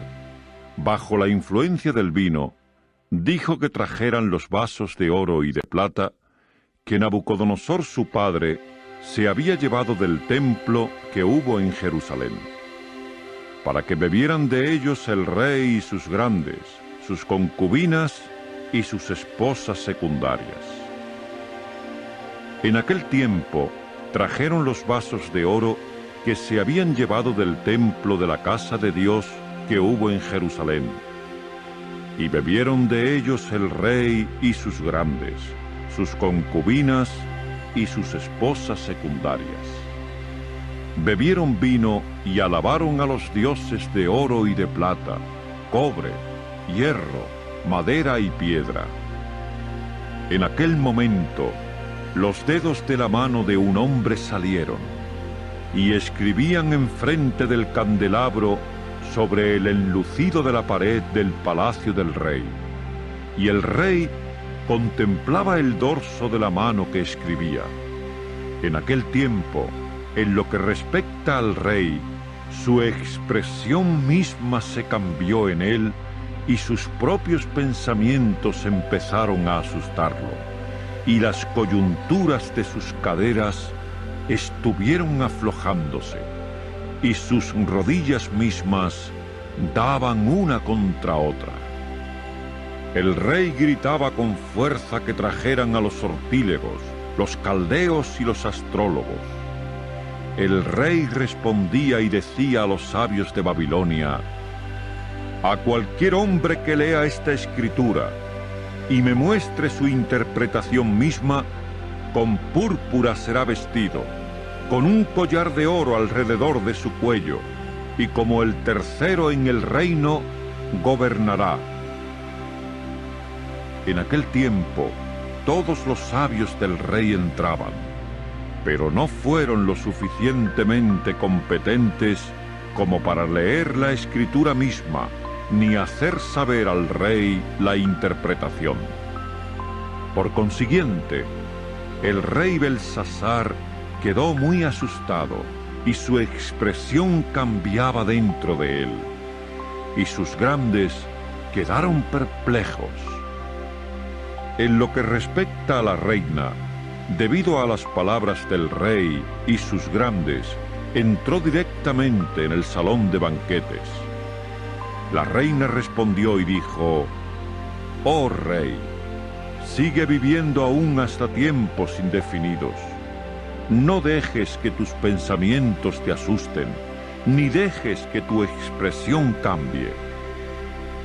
bajo la influencia del vino, dijo que trajeran los vasos de oro y de plata que Nabucodonosor su padre se había llevado del templo que hubo en Jerusalén, para que bebieran de ellos el rey y sus grandes, sus concubinas y sus esposas secundarias. En aquel tiempo trajeron los vasos de oro que se habían llevado del templo de la casa de Dios que hubo en Jerusalén, y bebieron de ellos el rey y sus grandes, sus concubinas y sus esposas secundarias. Bebieron vino y alabaron a los dioses de oro y de plata, cobre, hierro, madera y piedra. En aquel momento, los dedos de la mano de un hombre salieron, y escribían enfrente del candelabro sobre el enlucido de la pared del palacio del rey. Y el rey contemplaba el dorso de la mano que escribía. En aquel tiempo, en lo que respecta al rey, su expresión misma se cambió en él, y sus propios pensamientos empezaron a asustarlo, y las coyunturas de sus caderas estuvieron aflojándose, y sus rodillas mismas daban una contra otra. El rey gritaba con fuerza que trajeran a los sortílegos, los caldeos y los astrólogos. El rey respondía y decía a los sabios de Babilonia: a cualquier hombre que lea esta escritura y me muestre su interpretación misma, con púrpura será vestido, con un collar de oro alrededor de su cuello, y como el tercero en el reino, gobernará. En aquel tiempo, todos los sabios del rey entraban, pero no fueron lo suficientemente competentes como para leer la escritura misma, ni hacer saber al rey la interpretación. Por consiguiente, el rey Belsasar quedó muy asustado, y su expresión cambiaba dentro de él, y sus grandes quedaron perplejos. En lo que respecta a la reina, debido a las palabras del rey y sus grandes, entró directamente en el salón de banquetes. La reina respondió y dijo: «Oh rey, sigue viviendo aún hasta tiempos indefinidos. No dejes que tus pensamientos te asusten, ni dejes que tu expresión cambie.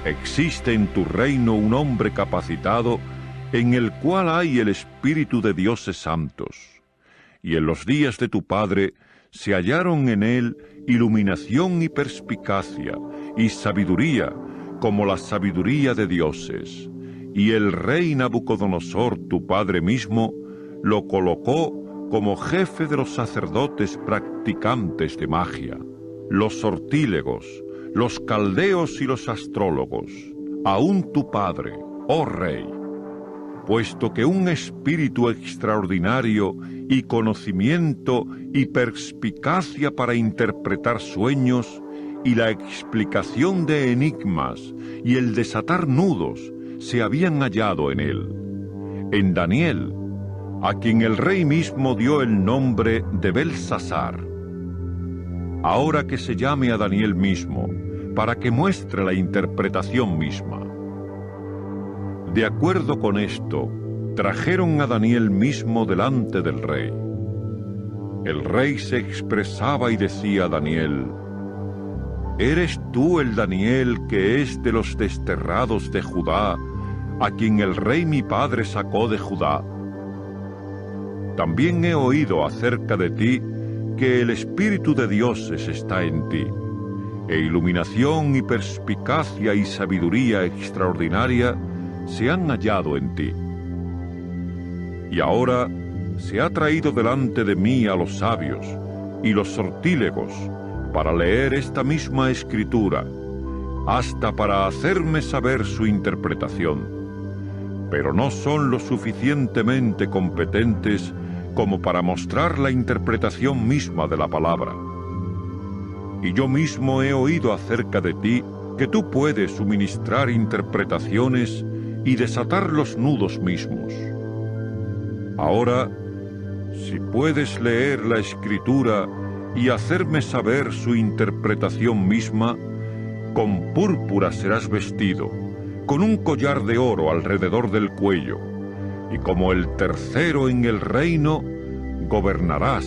Existe en tu reino un hombre capacitado en el cual hay el espíritu de dioses santos, y en los días de tu padre se hallaron en él iluminación y perspicacia y sabiduría como la sabiduría de dioses, y el rey Nabucodonosor, tu padre mismo, lo colocó como jefe de los sacerdotes practicantes de magia, los sortílegos, los caldeos y los astrólogos, aún tu padre, oh rey, puesto que un espíritu extraordinario y conocimiento y perspicacia para interpretar sueños y la explicación de enigmas y el desatar nudos se habían hallado en él. En Daniel, a quien el rey mismo dio el nombre de Belsasar. Ahora que se llame a Daniel mismo, para que muestre la interpretación misma. De acuerdo con esto, trajeron a Daniel mismo delante del rey. El rey se expresaba y decía a Daniel: ¿Eres tú el Daniel que es de los desterrados de Judá, a quien el rey mi padre sacó de Judá? También he oído acerca de ti que el Espíritu de dioses está en ti, e iluminación y perspicacia y sabiduría extraordinaria se han hallado en ti. Y ahora se ha traído delante de mí a los sabios y los sortílegos para leer esta misma escritura, hasta para hacerme saber su interpretación, pero no son lo suficientemente competentes como para mostrar la interpretación misma de la palabra. Y yo mismo he oído acerca de ti que tú puedes suministrar interpretaciones y desatar los nudos mismos. Ahora, si puedes leer la Escritura y hacerme saber su interpretación misma, con púrpura serás vestido, con un collar de oro alrededor del cuello, y como el tercero en el reino, gobernarás.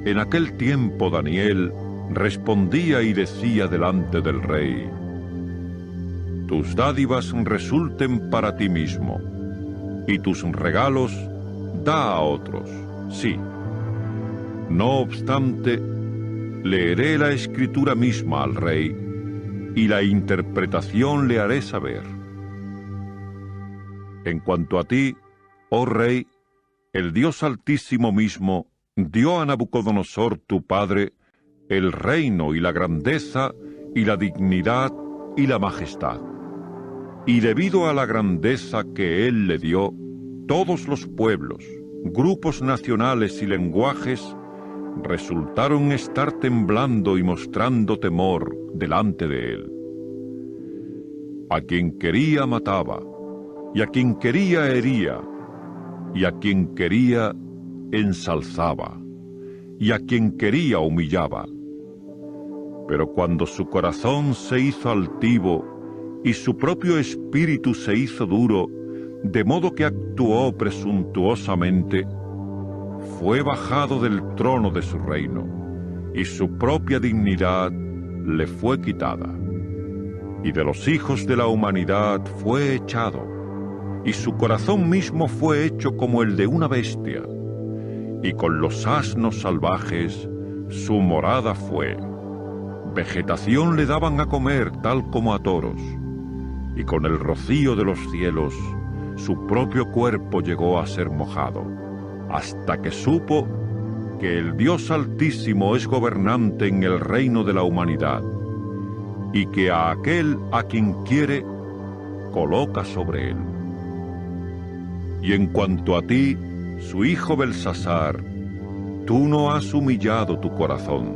En aquel tiempo Daniel respondía y decía delante del rey: tus dádivas resulten para ti mismo, y tus regalos da a otros, sí. No obstante, leeré la escritura misma al rey, y la interpretación le haré saber. En cuanto a ti, oh rey, el Dios Altísimo mismo dio a Nabucodonosor tu padre el reino y la grandeza y la dignidad y la majestad. Y debido a la grandeza que él le dio, todos los pueblos, grupos nacionales y lenguajes resultaron estar temblando y mostrando temor delante de él. A quien quería mataba, y a quien quería hería, y a quien quería ensalzaba, y a quien quería humillaba. Pero cuando su corazón se hizo altivo y su propio espíritu se hizo duro, de modo que actuó presuntuosamente, fue bajado del trono de su reino, y su propia dignidad le fue quitada. Y de los hijos de la humanidad fue echado, y su corazón mismo fue hecho como el de una bestia, y con los asnos salvajes su morada fue. Vegetación le daban a comer tal como a toros, y con el rocío de los cielos su propio cuerpo llegó a ser mojado, hasta que supo que el Dios Altísimo es gobernante en el reino de la humanidad, y que a aquel a quien quiere, coloca sobre él. Y en cuanto a ti, su hijo Belsasar, tú no has humillado tu corazón,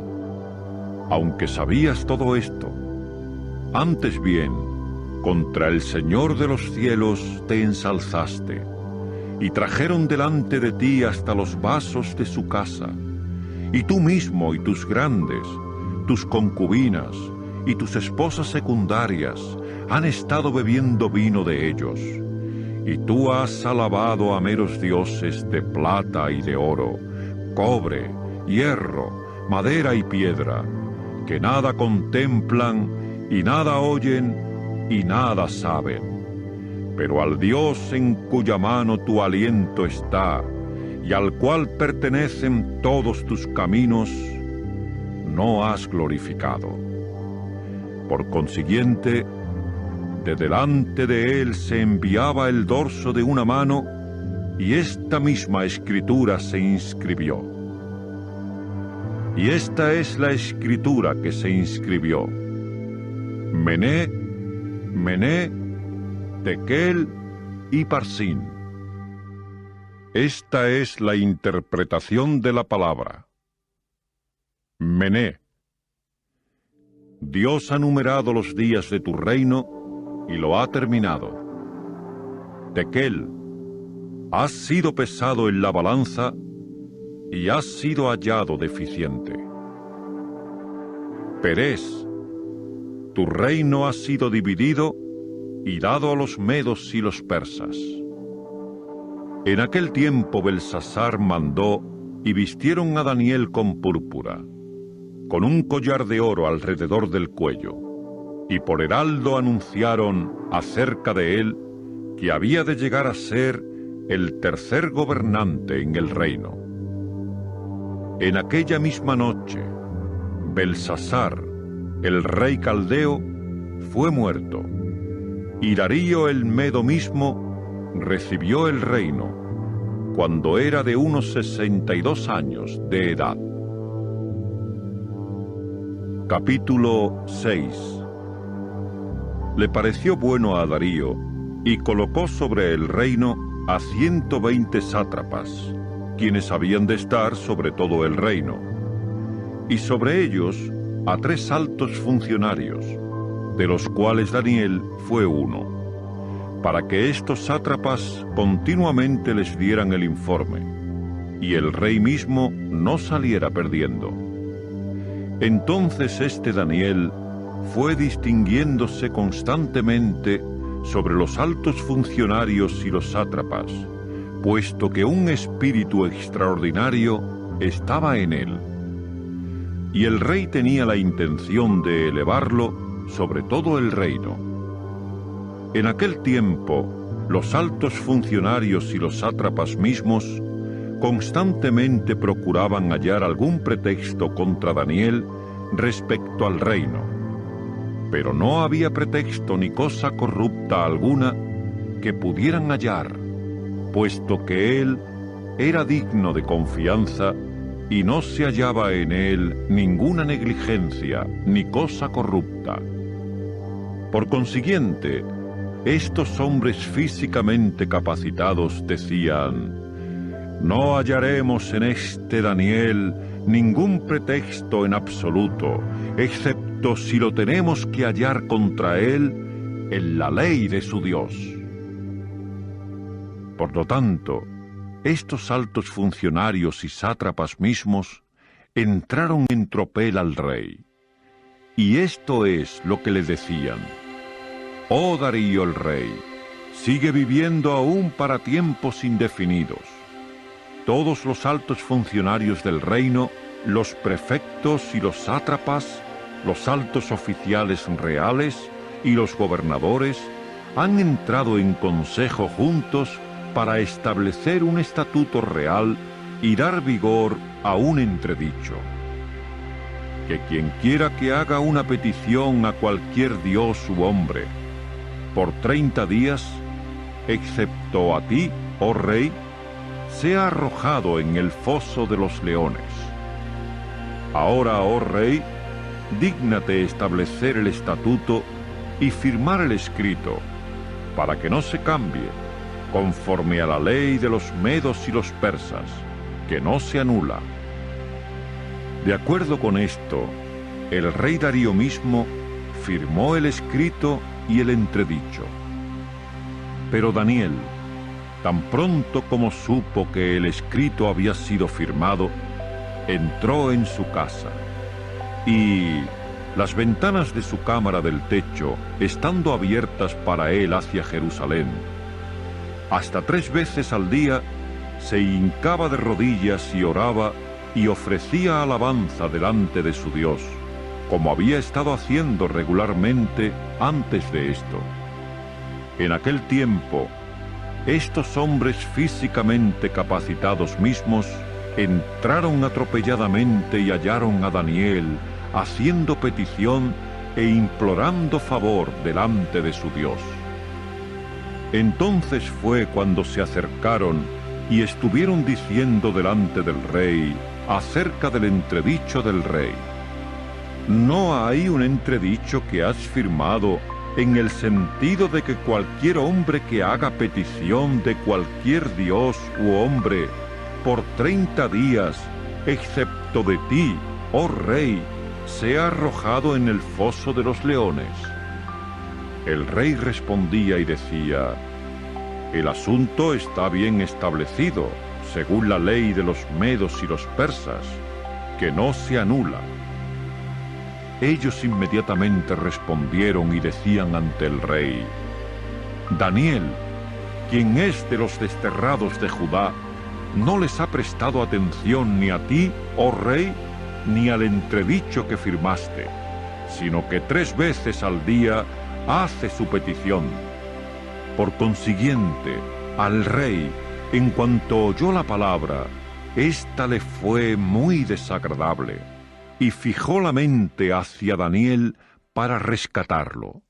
aunque sabías todo esto. Antes bien, contra el Señor de los cielos te ensalzaste, y trajeron delante de ti hasta los vasos de su casa, y tú mismo y tus grandes, tus concubinas y tus esposas secundarias han estado bebiendo vino de ellos, y tú has alabado a meros dioses de plata y de oro, cobre, hierro, madera y piedra, que nada contemplan y nada oyen y nada saben. Pero al Dios en cuya mano tu aliento está, y al cual pertenecen todos tus caminos, no has glorificado. Por consiguiente, de delante de él se enviaba el dorso de una mano, y esta misma escritura se inscribió. Y esta es la escritura que se inscribió: Mené, Mené, Tekel y Parsín. Esta es la interpretación de la palabra. Mené. Dios ha numerado los días de tu reino y lo ha terminado. Tekel. Has sido pesado en la balanza y has sido hallado deficiente. Perez. Tu reino ha sido dividido y dado a los medos y los persas. En aquel tiempo Belsasar mandó y vistieron a Daniel con púrpura, con un collar de oro alrededor del cuello, y por heraldo anunciaron acerca de él que había de llegar a ser el tercer gobernante en el reino. En aquella misma noche, Belsasar, el rey caldeo, fue muerto, y Darío el Medo mismo recibió el reino cuando era de unos 62 años de edad. Capítulo 6. Le pareció bueno a Darío y colocó sobre el reino a 120 sátrapas, quienes habían de estar sobre todo el reino, y sobre ellos a 3 altos funcionarios, de los cuales Daniel fue uno, para que estos sátrapas continuamente les dieran el informe, y el rey mismo no saliera perdiendo. Entonces este Daniel fue distinguiéndose constantemente sobre los altos funcionarios y los sátrapas, puesto que un espíritu extraordinario estaba en él. Y el rey tenía la intención de elevarlo sobre todo el reino. En aquel tiempo, los altos funcionarios y los sátrapas mismos constantemente procuraban hallar algún pretexto contra Daniel respecto al reino, pero no había pretexto ni cosa corrupta alguna que pudieran hallar, puesto que él era digno de confianza y no se hallaba en él ninguna negligencia ni cosa corrupta. Por consiguiente, estos hombres físicamente capacitados decían: no hallaremos en este Daniel ningún pretexto en absoluto, excepto si lo tenemos que hallar contra él en la ley de su Dios. Por lo tanto, estos altos funcionarios y sátrapas mismos entraron en tropel al rey. Y esto es lo que le decían: oh Darío el rey, sigue viviendo aún para tiempos indefinidos. Todos los altos funcionarios del reino, los prefectos y los sátrapas, los altos oficiales reales y los gobernadores han entrado en consejo juntos para establecer un estatuto real y dar vigor a un entredicho. Que quien quiera que haga una petición a cualquier dios u hombre, por 30 días, excepto a ti, oh rey, sea arrojado en el foso de los leones. Ahora, oh rey, dígnate establecer el estatuto y firmar el escrito, para que no se cambie, conforme a la ley de los medos y los persas, que no se anula. De acuerdo con esto, el rey Darío mismo firmó el escrito y el entredicho. Pero Daniel, tan pronto como supo que el escrito había sido firmado, entró en su casa, y las ventanas de su cámara del techo, estando abiertas para él hacia Jerusalén, hasta 3 veces al día se hincaba de rodillas y oraba y ofrecía alabanza delante de su Dios, como había estado haciendo regularmente antes de esto. En aquel tiempo, estos hombres físicamente capacitados mismos entraron atropelladamente y hallaron a Daniel haciendo petición e implorando favor delante de su Dios. Entonces fue cuando se acercaron y estuvieron diciendo delante del rey acerca del entredicho del rey: ¿no hay un entredicho que has firmado en el sentido de que cualquier hombre que haga petición de cualquier dios u hombre por 30 días, excepto de ti, oh rey, sea arrojado en el foso de los leones? El rey respondía y decía: el asunto está bien establecido, según la ley de los medos y los persas, que no se anula. Ellos inmediatamente respondieron y decían ante el rey: Daniel, quien es de los desterrados de Judá, no les ha prestado atención ni a ti, oh rey, ni al entredicho que firmaste, sino que 3 veces al día hace su petición. Por consiguiente, al rey, en cuanto oyó la palabra, ésta le fue muy desagradable, y fijó la mente hacia Daniel para rescatarlo,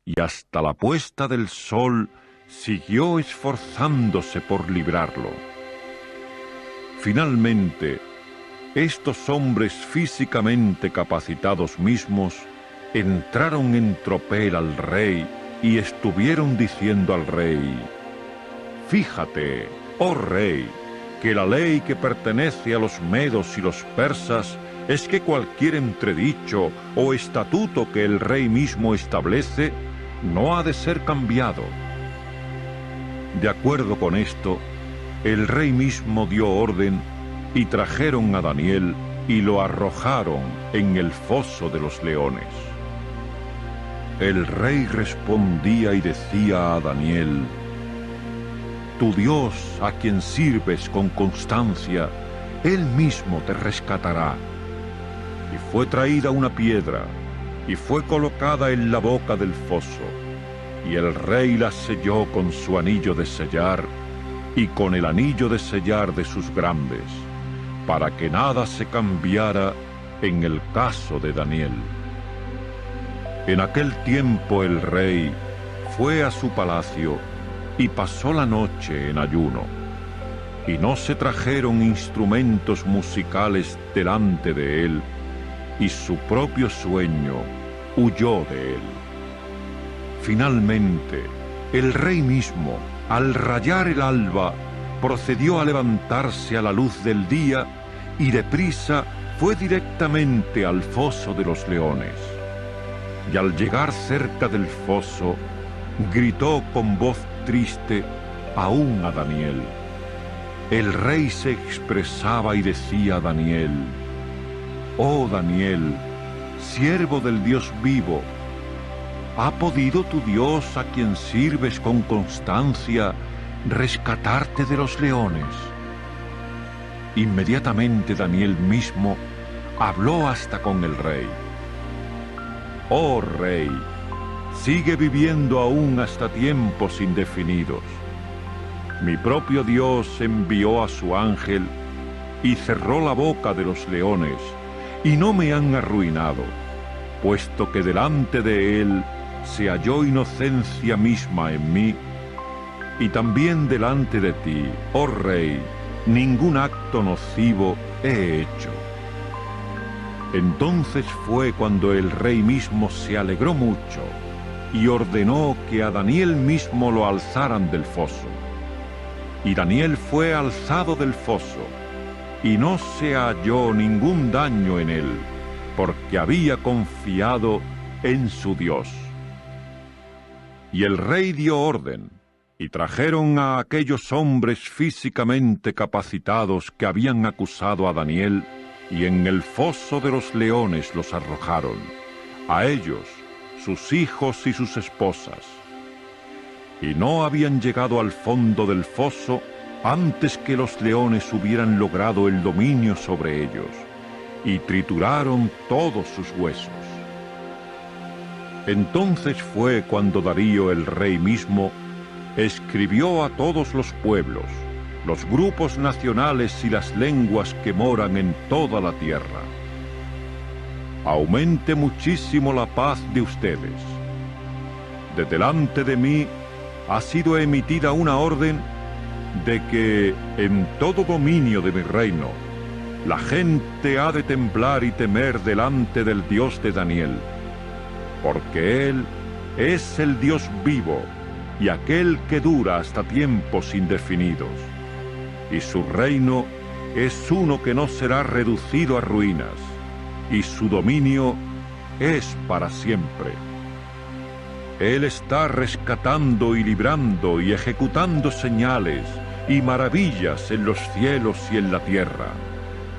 y hasta la puesta del sol siguió esforzándose por librarlo. Finalmente, estos hombres físicamente capacitados mismos entraron en tropel al rey y estuvieron diciendo al rey: «Fíjate, oh rey, que la ley que pertenece a los medos y los persas es que cualquier entredicho o estatuto que el rey mismo establece no ha de ser cambiado». De acuerdo con esto, el rey mismo dio orden y trajeron a Daniel y lo arrojaron en el foso de los leones. El rey respondía y decía a Daniel: «Tu Dios, a quien sirves con constancia, Él mismo te rescatará». Y fue traída una piedra, y fue colocada en la boca del foso, y el rey la selló con su anillo de sellar, y con el anillo de sellar de sus grandes, para que nada se cambiara en el caso de Daniel. En aquel tiempo el rey fue a su palacio y pasó la noche en ayuno, y no se trajeron instrumentos musicales delante de él, y su propio sueño huyó de él. Finalmente, el rey mismo, al rayar el alba, procedió a levantarse a la luz del día y deprisa fue directamente al foso de los leones. Y al llegar cerca del foso, gritó con voz triste aún a Daniel. El rey se expresaba y decía a Daniel: «Oh Daniel, siervo del Dios vivo, ¿ha podido tu Dios, a quien sirves con constancia, rescatarte de los leones?» Inmediatamente Daniel mismo habló hasta con el rey. «Oh rey, sigue viviendo aún hasta tiempos indefinidos. Mi propio Dios envió a su ángel y cerró la boca de los leones, y no me han arruinado, puesto que delante de él se halló inocencia misma en mí, y también delante de ti, oh rey, ningún acto nocivo he hecho». Entonces fue cuando el rey mismo se alegró mucho y ordenó que a Daniel mismo lo alzaran del foso. Y Daniel fue alzado del foso, y no se halló ningún daño en él, porque había confiado en su Dios. Y el rey dio orden, y trajeron a aquellos hombres físicamente capacitados que habían acusado a Daniel, y en el foso de los leones los arrojaron, a ellos, sus hijos y sus esposas. Y no habían llegado al fondo del foso antes que los leones hubieran logrado el dominio sobre ellos, y trituraron todos sus huesos. Entonces fue cuando Darío el rey mismo escribió a todos los pueblos, los grupos nacionales y las lenguas que moran en toda la tierra: aumente muchísimo la paz de ustedes. De delante de mí ha sido emitida una orden de que en todo dominio de mi reino la gente ha de temblar y temer delante del Dios de Daniel, porque Él es el Dios vivo y aquel que dura hasta tiempos indefinidos, y su reino es uno que no será reducido a ruinas, y su dominio es para siempre. Él está rescatando y librando y ejecutando señales y maravillas en los cielos y en la tierra,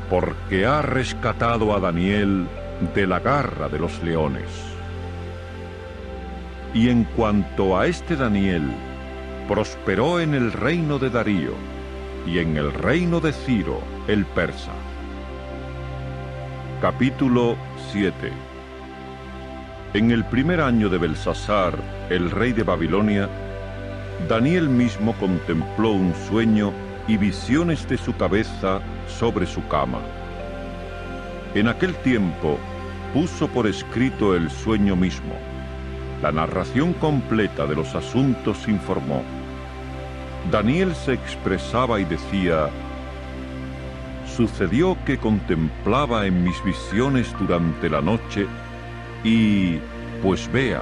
porque ha rescatado a Daniel de la garra de los leones. Y en cuanto a este Daniel, prosperó en el reino de Darío y en el reino de Ciro, el persa. Capítulo 7. En el primer año de Belsasar, el rey de Babilonia, Daniel mismo contempló un sueño y visiones de su cabeza sobre su cama. En aquel tiempo puso por escrito el sueño mismo. La narración completa de los asuntos informó. Daniel se expresaba y decía: sucedió que contemplaba en mis visiones durante la noche y, pues vea,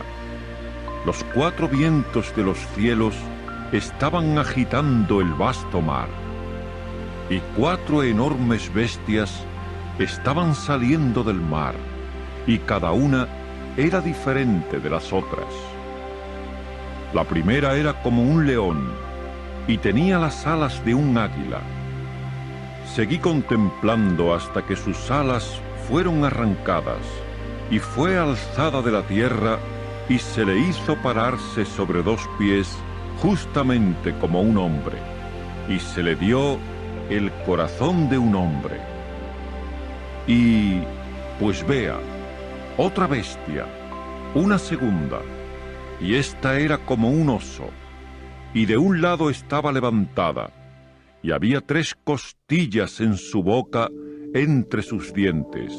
los 4 vientos de los cielos estaban agitando el vasto mar, y 4 enormes bestias estaban saliendo del mar, y cada una era diferente de las otras. La primera era como un león, y tenía las alas de un águila. Seguí contemplando hasta que sus alas fueron arrancadas, y fue alzada de la tierra, y se le hizo pararse sobre 2 pies, justamente como un hombre, y se le dio el corazón de un hombre. Y, pues vea, otra bestia, una segunda, y esta era como un oso, y de un lado estaba levantada, y había 3 costillas en su boca entre sus dientes,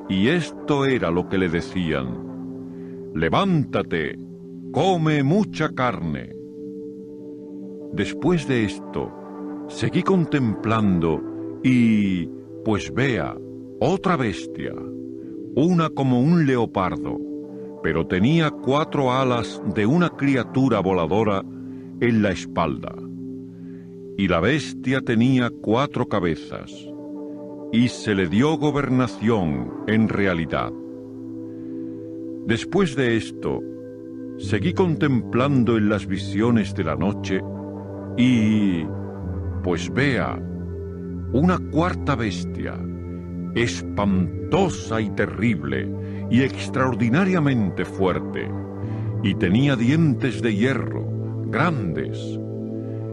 y esto era lo que le decían: levántate, come mucha carne. Después de esto, seguí contemplando y, pues vea, otra bestia, una como un leopardo, pero tenía 4 alas de una criatura voladora en la espalda. Y la bestia tenía 4 cabezas, y se le dio gobernación en realidad. Después de esto, seguí contemplando en las visiones de la noche, y, pues vea, una 4ª bestia, espantosa y terrible, y extraordinariamente fuerte, y tenía dientes de hierro, grandes.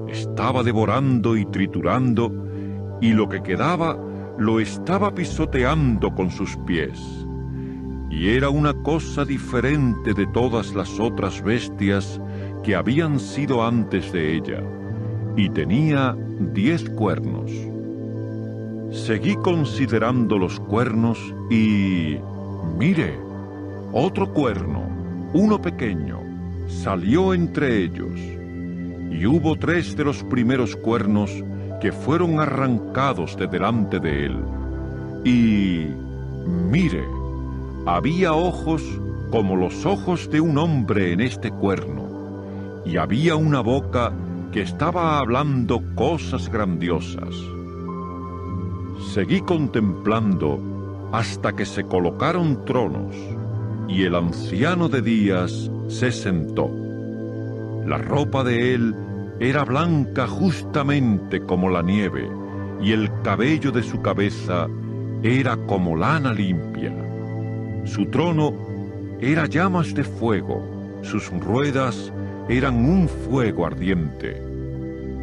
Estaba devorando y triturando, y lo que quedaba lo estaba pisoteando con sus pies. Y era una cosa diferente de todas las otras bestias que habían sido antes de ella, y tenía 10 cuernos. Seguí considerando los cuernos y, mire, otro cuerno, uno pequeño, salió entre ellos, y hubo 3 de los primeros cuernos que fueron arrancados de delante de él. Y, mire, había ojos como los ojos de un hombre en este cuerno, y había una boca que estaba hablando cosas grandiosas. Seguí contemplando hasta que se colocaron tronos, y el anciano de días se sentó. La ropa de él era blanca justamente como la nieve, y el cabello de su cabeza era como lana limpia. Su trono era llamas de fuego, sus ruedas eran un fuego ardiente.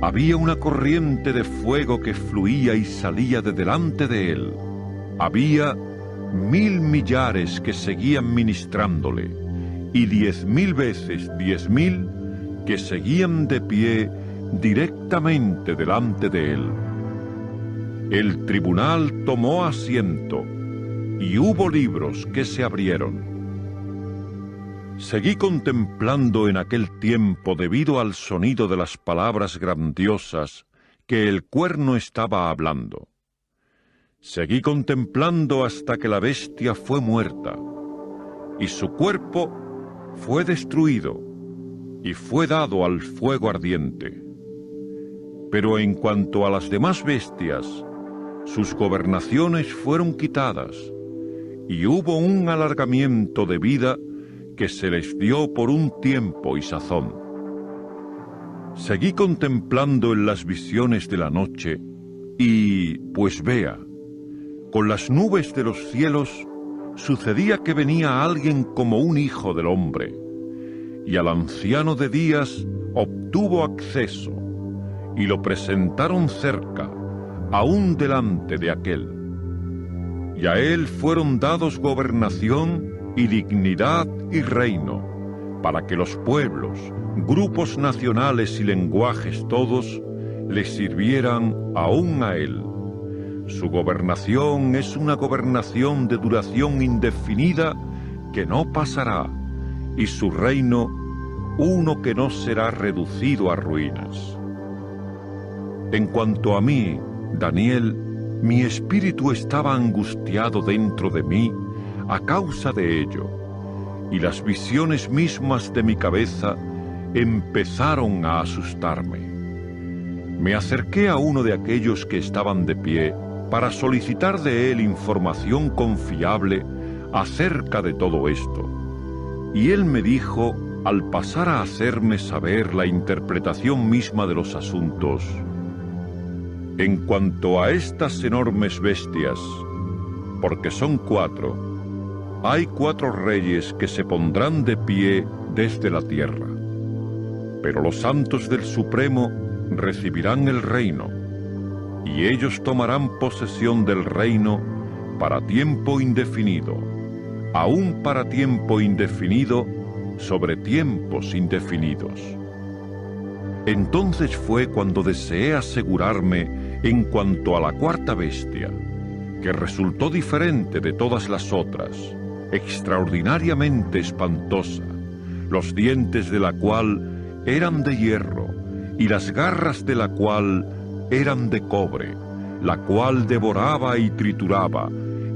Había una corriente de fuego que fluía y salía de delante de él. Había 1000 millares que seguían ministrándole, y 10.000 veces 10.000 que seguían de pie directamente delante de él. El tribunal tomó asiento, y hubo libros que se abrieron. Seguí contemplando en aquel tiempo debido al sonido de las palabras grandiosas que el cuerno estaba hablando. Seguí contemplando hasta que la bestia fue muerta, y su cuerpo fue destruido, y fue dado al fuego ardiente. Pero en cuanto a las demás bestias, sus gobernaciones fueron quitadas, y hubo un alargamiento de vida que se les dio por un tiempo y sazón. Seguí contemplando en las visiones de la noche, y, pues vea, con las nubes de los cielos sucedía que venía alguien como un hijo del hombre, y al anciano de días obtuvo acceso, y lo presentaron cerca, aún delante de aquel. Y a él fueron dados gobernación y dignidad y reino, para que los pueblos, grupos nacionales y lenguajes todos, le sirvieran aún a él. Su gobernación es una gobernación de duración indefinida que no pasará, y su reino uno que no será reducido a ruinas. En cuanto a mí, Daniel, mi espíritu estaba angustiado dentro de mí a causa de ello, y las visiones mismas de mi cabeza empezaron a asustarme. Me acerqué a uno de aquellos que estaban de pie para solicitar de él información confiable acerca de todo esto, y él me dijo, al pasar a hacerme saber la interpretación misma de los asuntos: en cuanto a estas enormes bestias, porque son 4, hay 4 reyes que se pondrán de pie desde la tierra. Pero los santos del Supremo recibirán el reino, y ellos tomarán posesión del reino para tiempo indefinido, aún para tiempo indefinido sobre tiempos indefinidos. Entonces fue cuando deseé asegurarme en cuanto a la 4ª bestia, que resultó diferente de todas las otras, extraordinariamente espantosa, los dientes de la cual eran de hierro, y las garras de la cual eran de cobre, la cual devoraba y trituraba,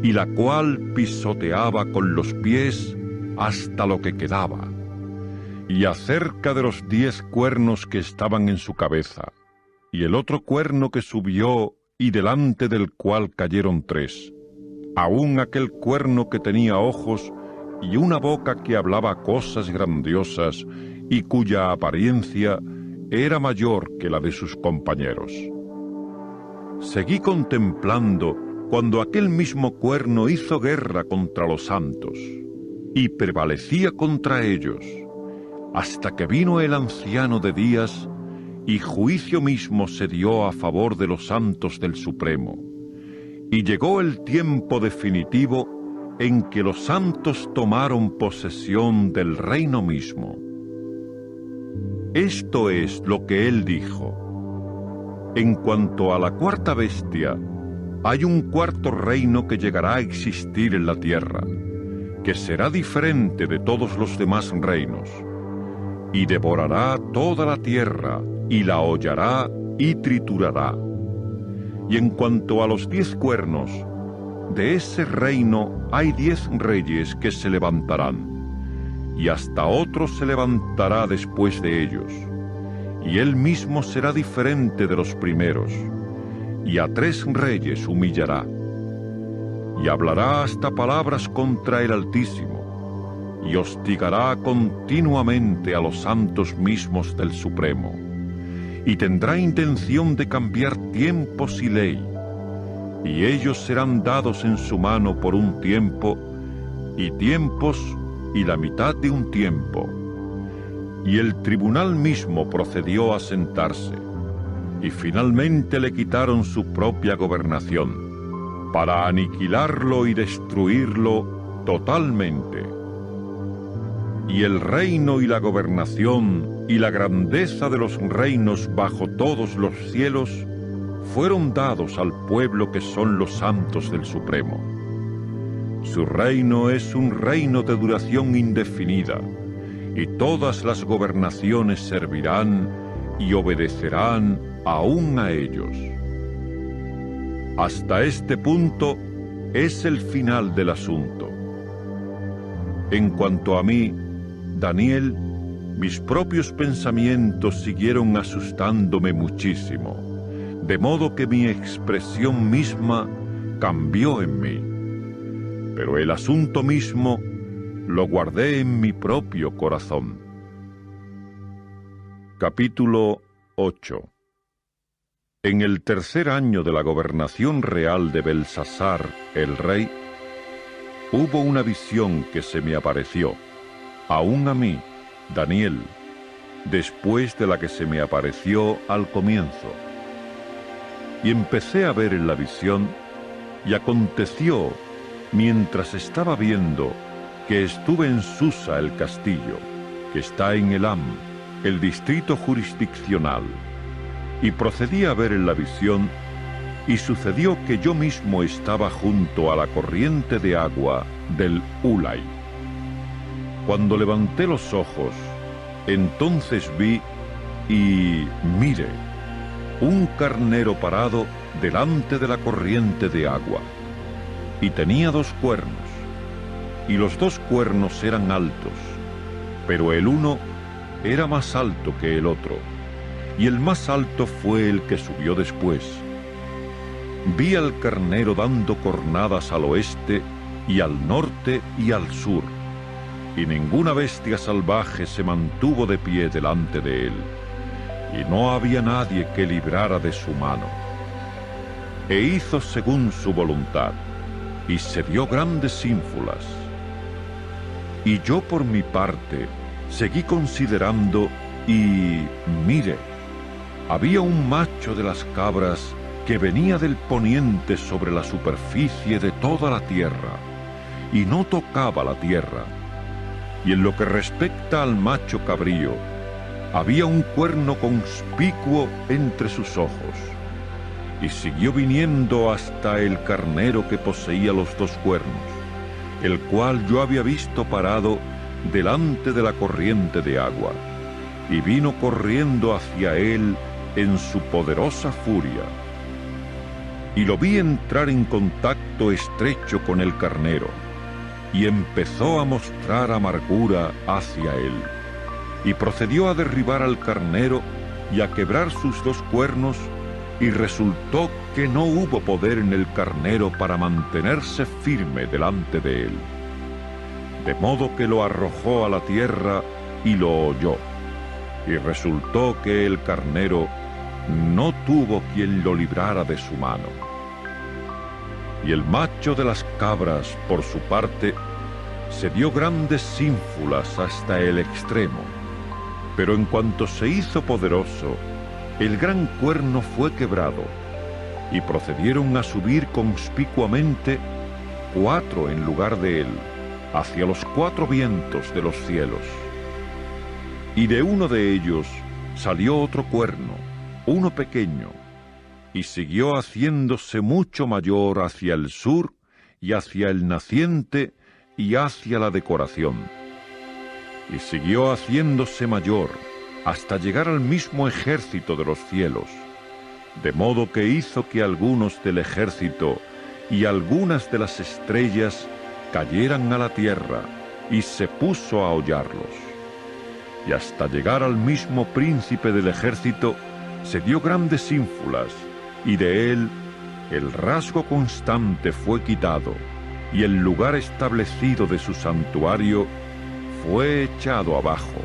y la cual pisoteaba con los pies hasta lo que quedaba. Y acerca de los 10 cuernos que estaban en su cabeza, y el otro cuerno que subió y delante del cual cayeron 3, aún aquel cuerno que tenía ojos y una boca que hablaba cosas grandiosas y cuya apariencia era mayor que la de sus compañeros. Seguí contemplando cuando aquel mismo cuerno hizo guerra contra los santos y prevalecía contra ellos, hasta que vino el anciano de días y juicio mismo se dio a favor de los santos del Supremo. Y llegó el tiempo definitivo en que los santos tomaron posesión del reino mismo. Esto es lo que él dijo: en cuanto a la 4ª bestia, hay un 4º reino que llegará a existir en la tierra, que será diferente de todos los demás reinos, y devorará toda la tierra, y la hollará y triturará. Y en cuanto a los 10 cuernos, de ese reino hay 10 reyes que se levantarán, y hasta otro se levantará después de ellos, y él mismo será diferente de los primeros, y a 3 reyes humillará, y hablará hasta palabras contra el Altísimo, y hostigará continuamente a los santos mismos del Supremo, y tendrá intención de cambiar tiempos y ley, y ellos serán dados en su mano por un tiempo, y tiempos y la mitad de un tiempo. Y el tribunal mismo procedió a sentarse, y finalmente le quitaron su propia gobernación, para aniquilarlo y destruirlo totalmente. Y el reino y la gobernación y la grandeza de los reinos bajo todos los cielos fueron dados al pueblo que son los santos del Supremo. Su reino es un reino de duración indefinida, y todas las gobernaciones servirán y obedecerán aún a ellos. Hasta este punto es el final del asunto. En cuanto a mí, Daniel, mis propios pensamientos siguieron asustándome muchísimo, de modo que mi expresión misma cambió en mí. Pero el asunto mismo lo guardé en mi propio corazón. Capítulo 8. En el 3er año de la gobernación real de Belsasar, el rey, hubo una visión que se me apareció, aún a mí, Daniel, después de la que se me apareció al comienzo. Y empecé a ver en la visión, y aconteció, mientras estaba viendo, que estuve en Susa el castillo, que está en Elam, el distrito jurisdiccional, y procedí a ver en la visión, y sucedió que yo mismo estaba junto a la corriente de agua del Ulai. Cuando levanté los ojos, entonces vi, y mire, un carnero parado delante de la corriente de agua, y tenía 2 cuernos, y los 2 cuernos eran altos, pero el uno era más alto que el otro, y el más alto fue el que subió después. Vi al carnero dando cornadas al oeste, y al norte y al sur, y ninguna bestia salvaje se mantuvo de pie delante de él, y no había nadie que librara de su mano. E hizo según su voluntad, y se dio grandes ínfulas. Y yo por mi parte seguí considerando, y mire, había un macho de las cabras que venía del poniente sobre la superficie de toda la tierra, y no tocaba la tierra. Y en lo que respecta al macho cabrío, había un cuerno conspicuo entre sus ojos, y siguió viniendo hasta el carnero que poseía los 2 cuernos, el cual yo había visto parado delante de la corriente de agua, y vino corriendo hacia él en su poderosa furia. Y lo vi entrar en contacto estrecho con el carnero, y empezó a mostrar amargura hacia él, y procedió a derribar al carnero y a quebrar sus 2 cuernos, y resultó que no hubo poder en el carnero para mantenerse firme delante de él, de modo que lo arrojó a la tierra y lo holló, y resultó que el carnero no tuvo quien lo librara de su mano. Y el macho de las cabras, por su parte, se dio grandes ínfulas hasta el extremo, pero en cuanto se hizo poderoso, el gran cuerno fue quebrado, y procedieron a subir conspicuamente 4 en lugar de él, hacia los 4 vientos de los cielos. Y de uno de ellos salió otro cuerno, uno pequeño, y siguió haciéndose mucho mayor hacia el sur y hacia el naciente y hacia la decoración. Y siguió haciéndose mayor hasta llegar al mismo ejército de los cielos, de modo que hizo que algunos del ejército y algunas de las estrellas cayeran a la tierra, y se puso a hollarlos. Y hasta llegar al mismo príncipe del ejército se dio grandes ínfulas, y de él el rasgo constante fue quitado, y el lugar establecido de su santuario fue echado abajo.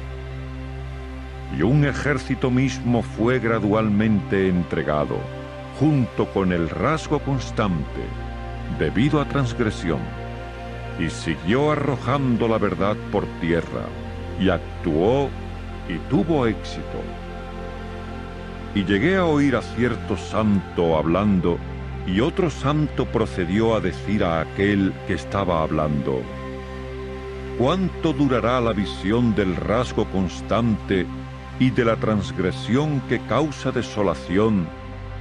Y un ejército mismo fue gradualmente entregado, junto con el rasgo constante, debido a transgresión, y siguió arrojando la verdad por tierra, y actuó y tuvo éxito. Y llegué a oír a cierto santo hablando, y otro santo procedió a decir a aquel que estaba hablando: ¿cuánto durará la visión del rasgo constante y de la transgresión que causa desolación,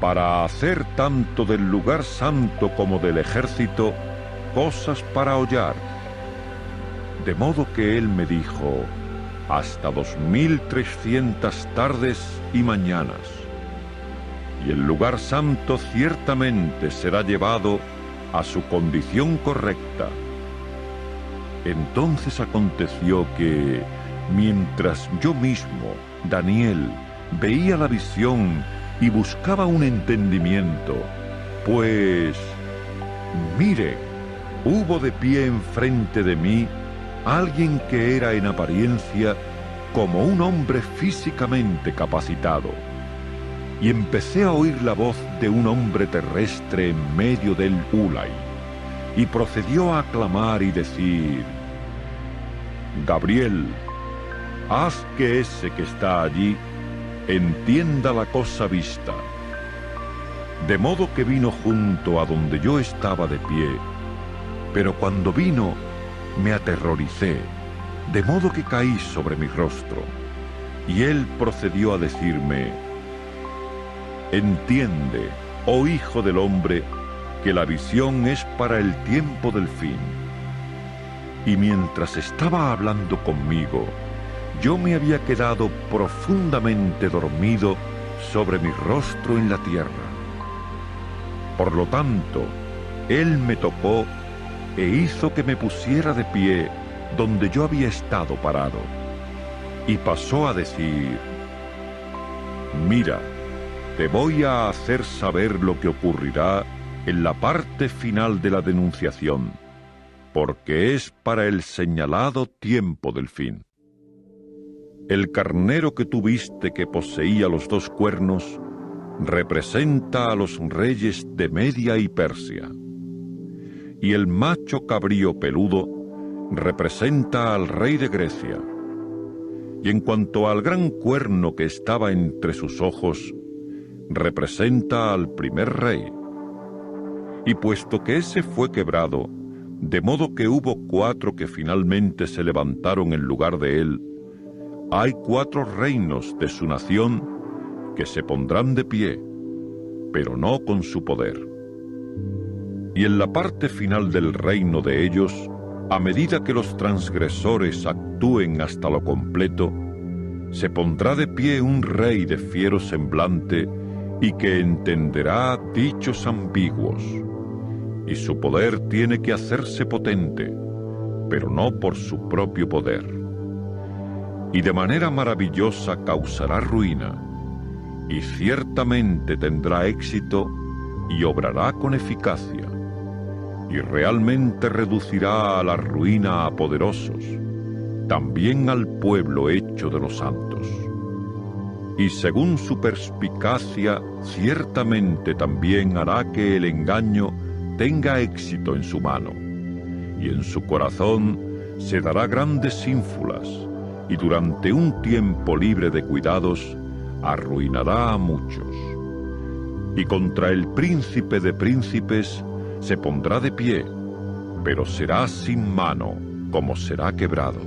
para hacer tanto del lugar santo como del ejército cosas para hollar? De modo que él me dijo: hasta 2300 tardes y mañanas. Y el lugar santo ciertamente será llevado a su condición correcta. Entonces aconteció que, mientras yo mismo, Daniel, veía la visión y buscaba un entendimiento, pues, mire, hubo de pie enfrente de mí alguien que era en apariencia como un hombre físicamente capacitado. Y empecé a oír la voz de un hombre terrestre en medio del Ulai, y procedió a clamar y decir: Gabriel, haz que ese que está allí entienda la cosa vista. De modo que vino junto a donde yo estaba de pie, pero cuando vino me aterroricé, de modo que caí sobre mi rostro, y él procedió a decirme: entiende, oh hijo del hombre, que la visión es para el tiempo del fin. Y mientras estaba hablando conmigo, yo me había quedado profundamente dormido sobre mi rostro en la tierra. Por lo tanto, él me tocó e hizo que me pusiera de pie donde yo había estado parado. Y pasó a decir: mira, te voy a hacer saber lo que ocurrirá en la parte final de la denunciación, porque es para el señalado tiempo del fin. El carnero que tú viste que poseía los 2 cuernos representa a los reyes de Media y Persia, y el macho cabrío peludo representa al rey de Grecia. Y en cuanto al gran cuerno que estaba entre sus ojos, representa al primer rey. Y puesto que ese fue quebrado, de modo que hubo 4 que finalmente se levantaron en lugar de él, hay 4 reinos de su nación que se pondrán de pie, pero no con su poder. Y en la parte final del reino de ellos, a medida que los transgresores actúen hasta lo completo, se pondrá de pie un rey de fiero semblante y que entenderá dichos ambiguos. Y su poder tiene que hacerse potente, pero no por su propio poder. Y de manera maravillosa causará ruina, y ciertamente tendrá éxito y obrará con eficacia, y realmente reducirá a la ruina a poderosos, también al pueblo hecho de los santos. Y según su perspicacia, ciertamente también hará que el engaño tenga éxito en su mano, y en su corazón se dará grandes ínfulas, y durante un tiempo libre de cuidados arruinará a muchos. Y contra el príncipe de príncipes se pondrá de pie, pero será sin mano, como será quebrado.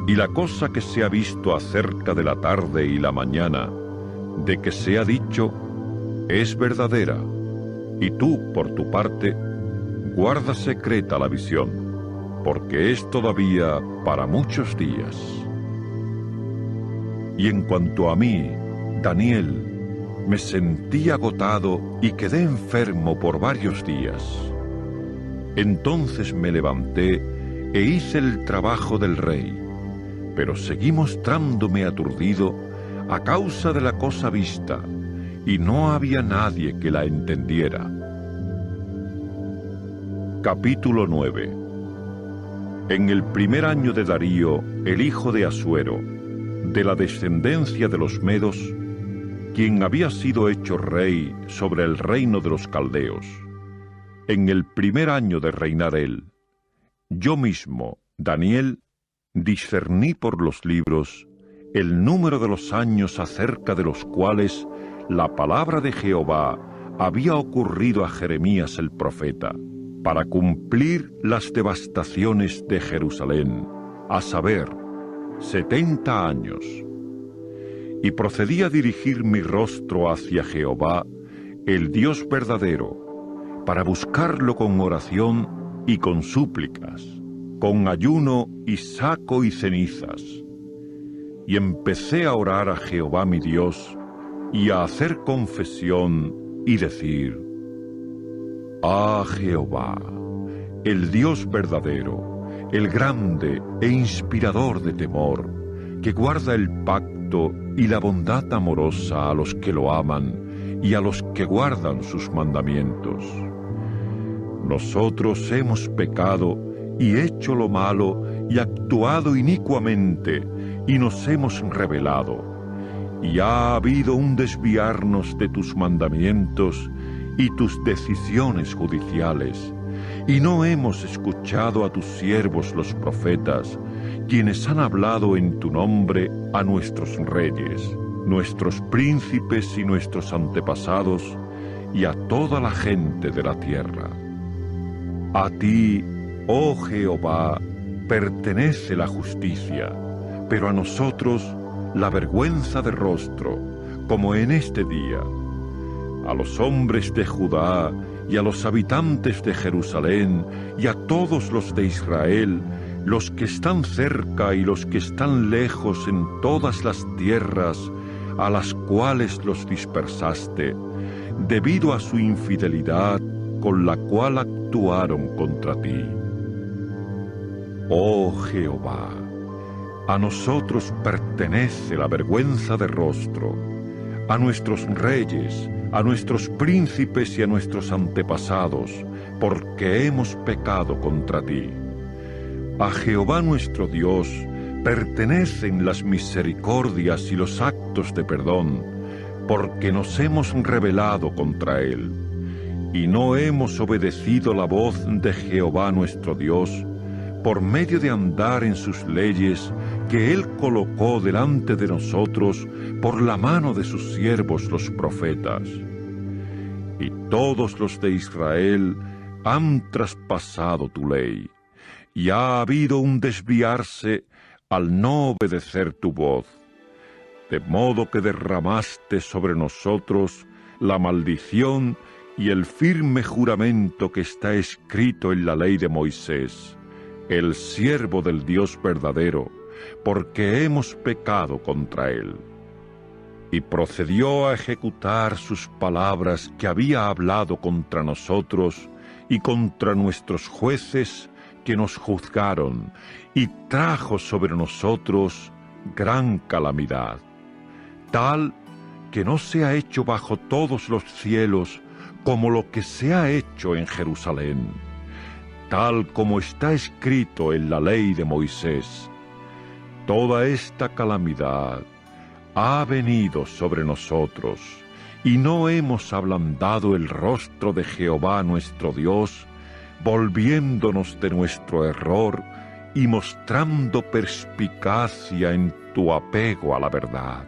Y la cosa que se ha visto acerca de la tarde y la mañana, de que se ha dicho, es verdadera, y tú, por tu parte, guarda secreta la visión, porque es todavía para muchos días. Y en cuanto a mí, Daniel, me sentí agotado y quedé enfermo por varios días. Entonces me levanté e hice el trabajo del rey, pero seguí mostrándome aturdido a causa de la cosa vista, y no había nadie que la entendiera. Capítulo 9. En el primer año de Darío, el hijo de Asuero, de la descendencia de los medos, quien había sido hecho rey sobre el reino de los caldeos, en el primer año de reinar él, yo mismo, Daniel, discerní por los libros el número de los años acerca de los cuales la palabra de Jehová había ocurrido a Jeremías el profeta, para cumplir las devastaciones de Jerusalén, a saber, 70 años. Y procedí a dirigir mi rostro hacia Jehová, el Dios verdadero, para buscarlo con oración y con súplicas, con ayuno y saco y cenizas. Y empecé a orar a Jehová mi Dios, y a hacer confesión y decir: Ah, Jehová, el Dios verdadero, el grande e inspirador de temor, que guarda el pacto y la bondad amorosa a los que lo aman y a los que guardan sus mandamientos. Nosotros hemos pecado y hecho lo malo y actuado inicuamente, y nos hemos rebelado, y ha habido un desviarnos de tus mandamientos y tus decisiones judiciales, y no hemos escuchado a tus siervos los profetas, quienes han hablado en tu nombre a nuestros reyes, nuestros príncipes y nuestros antepasados, y a toda la gente de la tierra. A ti, oh Jehová, pertenece la justicia, pero a nosotros la vergüenza de rostro, como en este día. A los hombres de Judá y a los habitantes de Jerusalén y a todos los de Israel, los que están cerca y los que están lejos en todas las tierras a las cuales los dispersaste, debido a su infidelidad con la cual actuaron contra ti. Oh Jehová, a nosotros pertenece la vergüenza de rostro, a nuestros reyes, a nuestros príncipes y a nuestros antepasados, porque hemos pecado contra ti. A Jehová nuestro Dios pertenecen las misericordias y los actos de perdón, porque nos hemos rebelado contra Él, y no hemos obedecido la voz de Jehová nuestro Dios, por medio de andar en sus leyes que Él colocó delante de nosotros por la mano de sus siervos los profetas. Y todos los de Israel han traspasado tu ley, y ha habido un desviarse al no obedecer tu voz, de modo que derramaste sobre nosotros la maldición y el firme juramento que está escrito en la ley de Moisés, el siervo del Dios verdadero, porque hemos pecado contra él. Y procedió a ejecutar sus palabras que había hablado contra nosotros y contra nuestros jueces que nos juzgaron, y trajo sobre nosotros gran calamidad, tal que no se ha hecho bajo todos los cielos como lo que se ha hecho en Jerusalén, tal como está escrito en la ley de Moisés. Toda esta calamidad ha venido sobre nosotros, y no hemos ablandado el rostro de Jehová nuestro Dios, volviéndonos de nuestro error y mostrando perspicacia en tu apego a la verdad.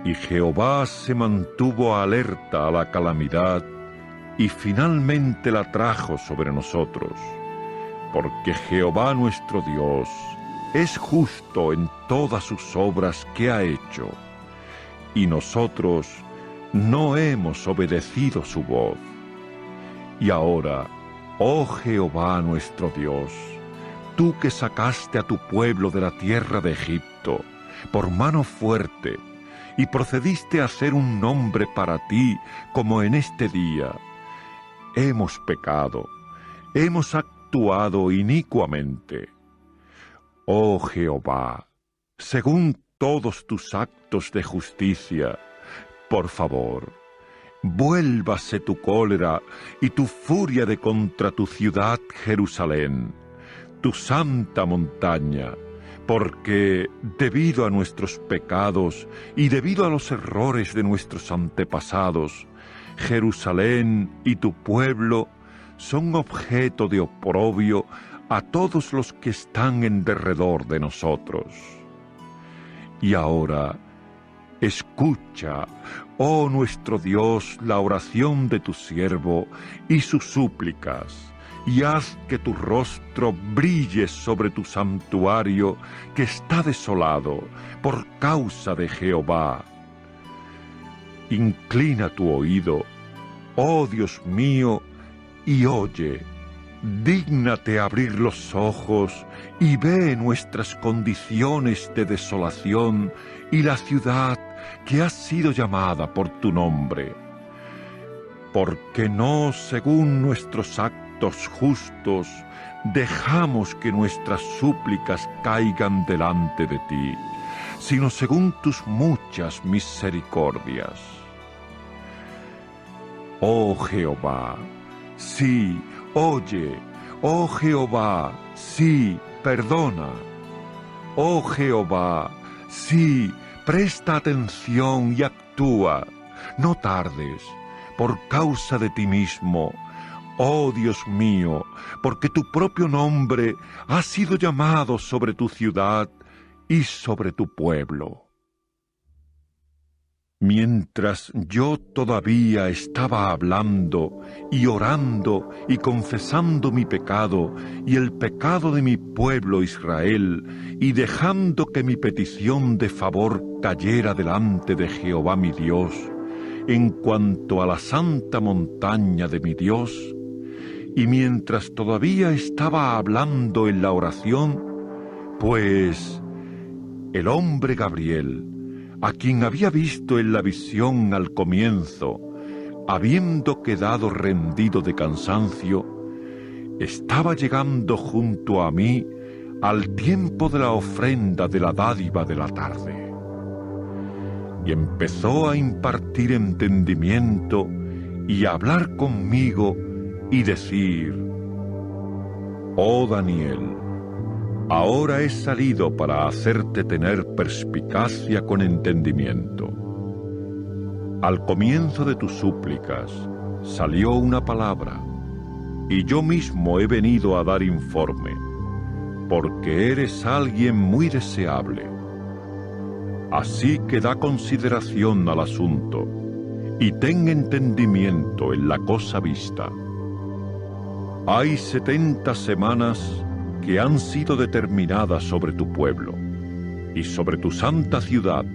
Y Jehová se mantuvo alerta a la calamidad, y finalmente la trajo sobre nosotros, porque Jehová nuestro Dios es justo en todas sus obras que ha hecho, y nosotros no hemos obedecido su voz. Y ahora, oh Jehová nuestro Dios, tú que sacaste a tu pueblo de la tierra de Egipto por mano fuerte, y procediste a hacer un nombre para ti como en este día, hemos pecado, hemos actuado inicuamente. Oh Jehová, según todos tus actos de justicia, por favor, vuélvase tu cólera y tu furia de contra tu ciudad Jerusalén, tu santa montaña, porque debido a nuestros pecados y debido a los errores de nuestros antepasados, Jerusalén y tu pueblo son objeto de oprobio a todos los que están en derredor de nosotros. Y ahora, escucha, oh nuestro Dios, la oración de tu siervo y sus súplicas, y haz que tu rostro brille sobre tu santuario que está desolado por causa de Jehová. Inclina tu oído, oh Dios mío, y oye. Dígnate abrir los ojos y ve nuestras condiciones de desolación y la ciudad que ha sido llamada por tu nombre. Porque no según nuestros actos justos dejamos que nuestras súplicas caigan delante de ti, sino según tus muchas misericordias. Oh Jehová, sí, oye, oh Jehová, sí, perdona. Oh Jehová, sí, presta atención y actúa. No tardes, por causa de ti mismo. Oh Dios mío, porque tu propio nombre ha sido llamado sobre tu ciudad y sobre tu pueblo. Mientras yo todavía estaba hablando y orando y confesando mi pecado y el pecado de mi pueblo Israel, y dejando que mi petición de favor cayera delante de Jehová mi Dios, en cuanto a la santa montaña de mi Dios, y mientras todavía estaba hablando en la oración, pues el hombre Gabriel, a quien había visto en la visión al comienzo, habiendo quedado rendido de cansancio, estaba llegando junto a mí al tiempo de la ofrenda de la dádiva de la tarde. Y empezó a impartir entendimiento y a hablar conmigo y decir: Oh Daniel, ahora he salido para hacerte tener perspicacia con entendimiento. Al comienzo de tus súplicas salió una palabra, y yo mismo he venido a dar informe, porque eres alguien muy deseable. Así que da consideración al asunto, y ten entendimiento en la cosa vista. Hay 70 semanas que han sido determinadas sobre tu pueblo y sobre tu santa ciudad,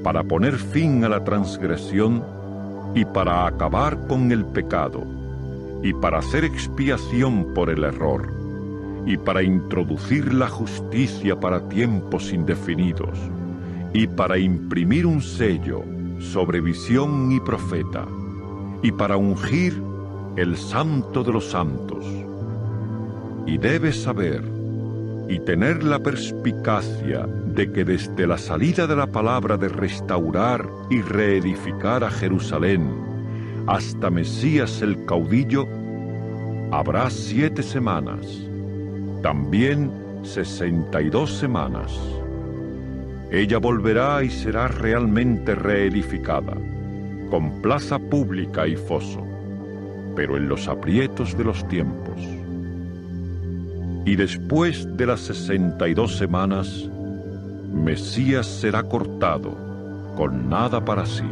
para poner fin a la transgresión y para acabar con el pecado, y para hacer expiación por el error, y para introducir la justicia para tiempos indefinidos, y para imprimir un sello sobre visión y profeta, y para ungir el Santo de los Santos. Y debes saber y tener la perspicacia de que desde la salida de la palabra de restaurar y reedificar a Jerusalén hasta Mesías el caudillo, habrá 7 semanas, también 62 semanas. Ella volverá y será realmente reedificada, con plaza pública y foso, pero en los aprietos de los tiempos. Y después de las 62 semanas, Mesías será cortado, con nada para sí,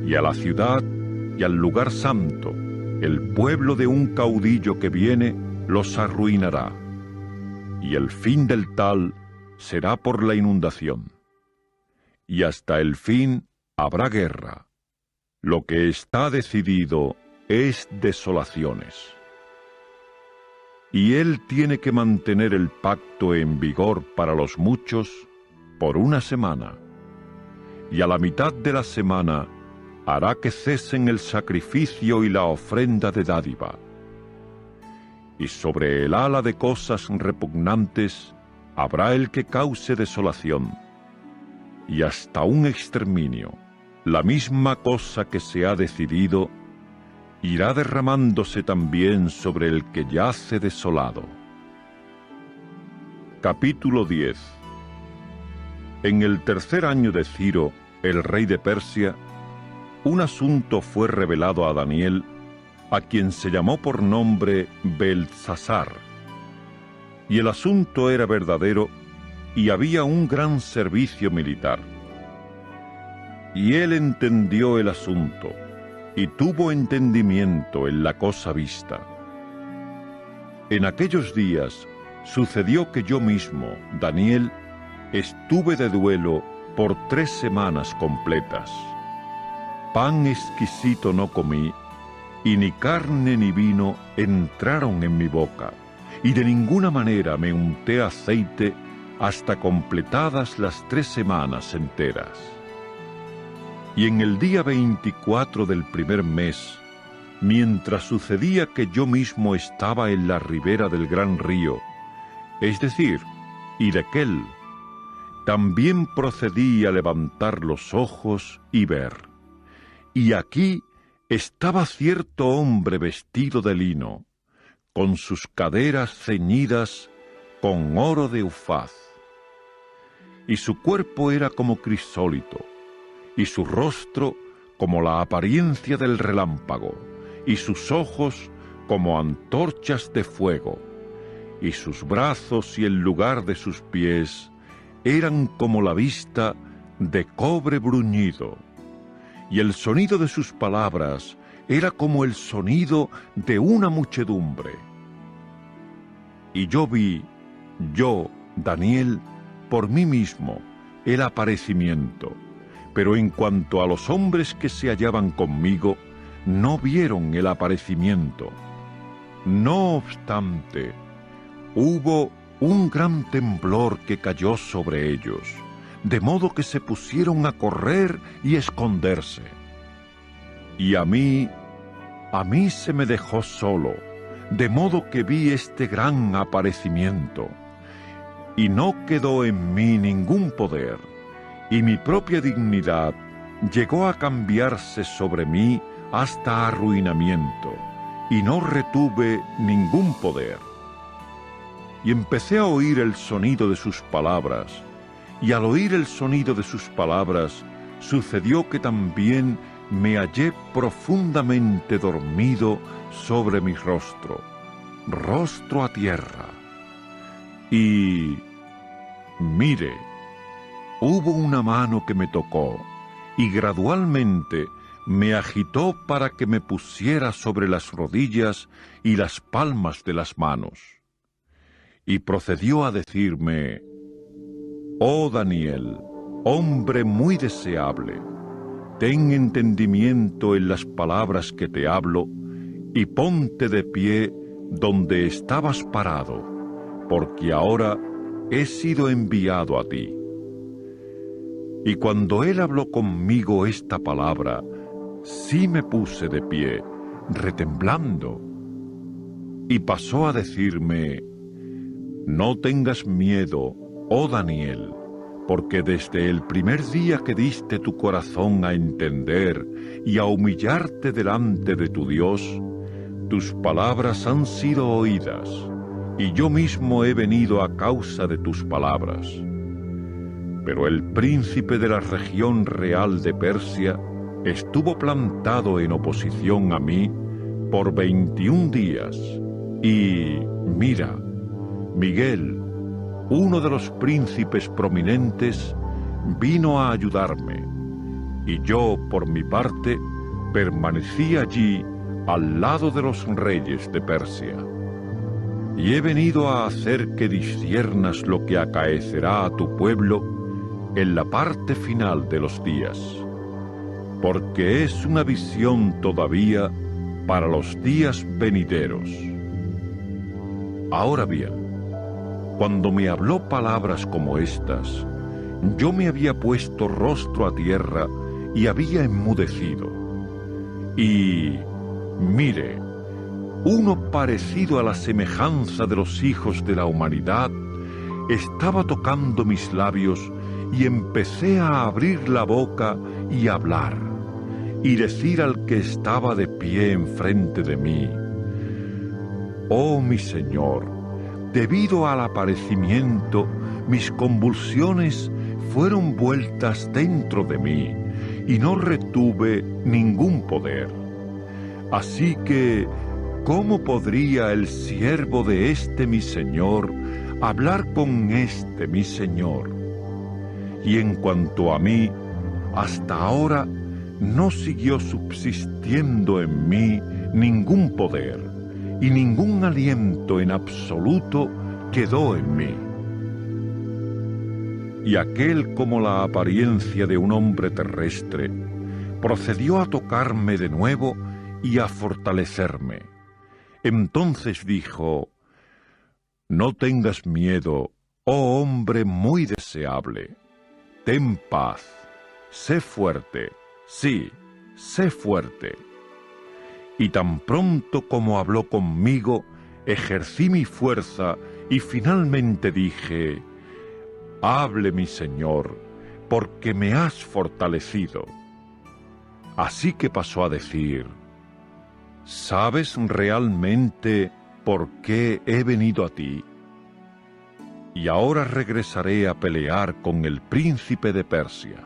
y a la ciudad y al lugar santo, el pueblo de un caudillo que viene los arruinará, y el fin del tal será por la inundación. Y hasta el fin habrá guerra. Lo que está decidido es desolaciones. Y él tiene que mantener el pacto en vigor para los muchos por 1 semana, y a la mitad de la semana hará que cesen el sacrificio y la ofrenda de dádiva. Y sobre el ala de cosas repugnantes habrá el que cause desolación, y hasta un exterminio, la misma cosa que se ha decidido, irá derramándose también sobre el que yace desolado. Capítulo 10. En el 3er año de Ciro, el rey de Persia, un asunto fue revelado a Daniel, a quien se llamó por nombre Beltsasar. Y el asunto era verdadero, y había un gran servicio militar. Y él entendió el asunto, y tuvo entendimiento en la cosa vista. En aquellos días sucedió que yo mismo, Daniel, estuve de duelo por 3 semanas completas. Pan exquisito no comí, y ni carne ni vino entraron en mi boca, y de ninguna manera me unté aceite hasta completadas las 3 semanas enteras. Y en el día 24 del primer mes, mientras sucedía que yo mismo estaba en la ribera del gran río, es decir, Hidekel, también procedí a levantar los ojos y ver. Y aquí estaba cierto hombre vestido de lino, con sus caderas ceñidas con oro de Ufaz. Y su cuerpo era como crisólito, y su rostro como la apariencia del relámpago, y sus ojos como antorchas de fuego, y sus brazos y el lugar de sus pies eran como la vista de cobre bruñido, y el sonido de sus palabras era como el sonido de una muchedumbre. Y yo vi, Daniel, por mí mismo, el aparecimiento, pero en cuanto a los hombres que se hallaban conmigo, no vieron el aparecimiento. No obstante, hubo un gran temblor que cayó sobre ellos, de modo que se pusieron a correr y esconderse. Y a mí se me dejó solo, de modo que vi este gran aparecimiento. Y no quedó en mí ningún poder, y mi propia dignidad llegó a cambiarse sobre mí hasta arruinamiento, y no retuve ningún poder. Y empecé a oír el sonido de sus palabras, y al oír el sonido de sus palabras, sucedió que también me hallé profundamente dormido sobre mi rostro a tierra. Y mire, hubo una mano que me tocó, y gradualmente me agitó para que me pusiera sobre las rodillas y las palmas de las manos. Y procedió a decirme: «Oh Daniel, hombre muy deseable, ten entendimiento en las palabras que te hablo, y ponte de pie donde estabas parado, porque ahora he sido enviado a ti». Y cuando él habló conmigo esta palabra, sí me puse de pie, retemblando. Y pasó a decirme: «No tengas miedo, oh Daniel, porque desde el primer día que diste tu corazón a entender y a humillarte delante de tu Dios, tus palabras han sido oídas, y yo mismo he venido a causa de tus palabras». Pero el príncipe de la región real de Persia estuvo plantado en oposición a mí por 21 días, y mira, Miguel, uno de los príncipes prominentes, vino a ayudarme, y yo, por mi parte, permanecí allí al lado de los reyes de Persia. Y he venido a hacer que disciernas lo que acaecerá a tu pueblo en la parte final de los días, porque es una visión todavía para los días venideros. Ahora bien, cuando me habló palabras como estas, yo me había puesto rostro a tierra y había enmudecido. Y mire, uno parecido a la semejanza de los hijos de la humanidad estaba tocando mis labios, y empecé a abrir la boca y hablar, y decir al que estaba de pie enfrente de mí: «Oh mi Señor, debido al aparecimiento, mis convulsiones fueron vueltas dentro de mí, y no retuve ningún poder. Así que, ¿cómo podría el siervo de este mi Señor hablar con este mi Señor? Y en cuanto a mí, hasta ahora no siguió subsistiendo en mí ningún poder, y ningún aliento en absoluto quedó en mí». Y aquel, como la apariencia de un hombre terrestre, procedió a tocarme de nuevo y a fortalecerme. Entonces dijo: «No tengas miedo, oh hombre muy deseable. Ten paz, sé fuerte, sí, sé fuerte». Y tan pronto como habló conmigo, ejercí mi fuerza y finalmente dije: «Hable mi Señor, porque me has fortalecido». Así que pasó a decir: «¿Sabes realmente por qué he venido a ti? Y ahora regresaré a pelear con el príncipe de Persia.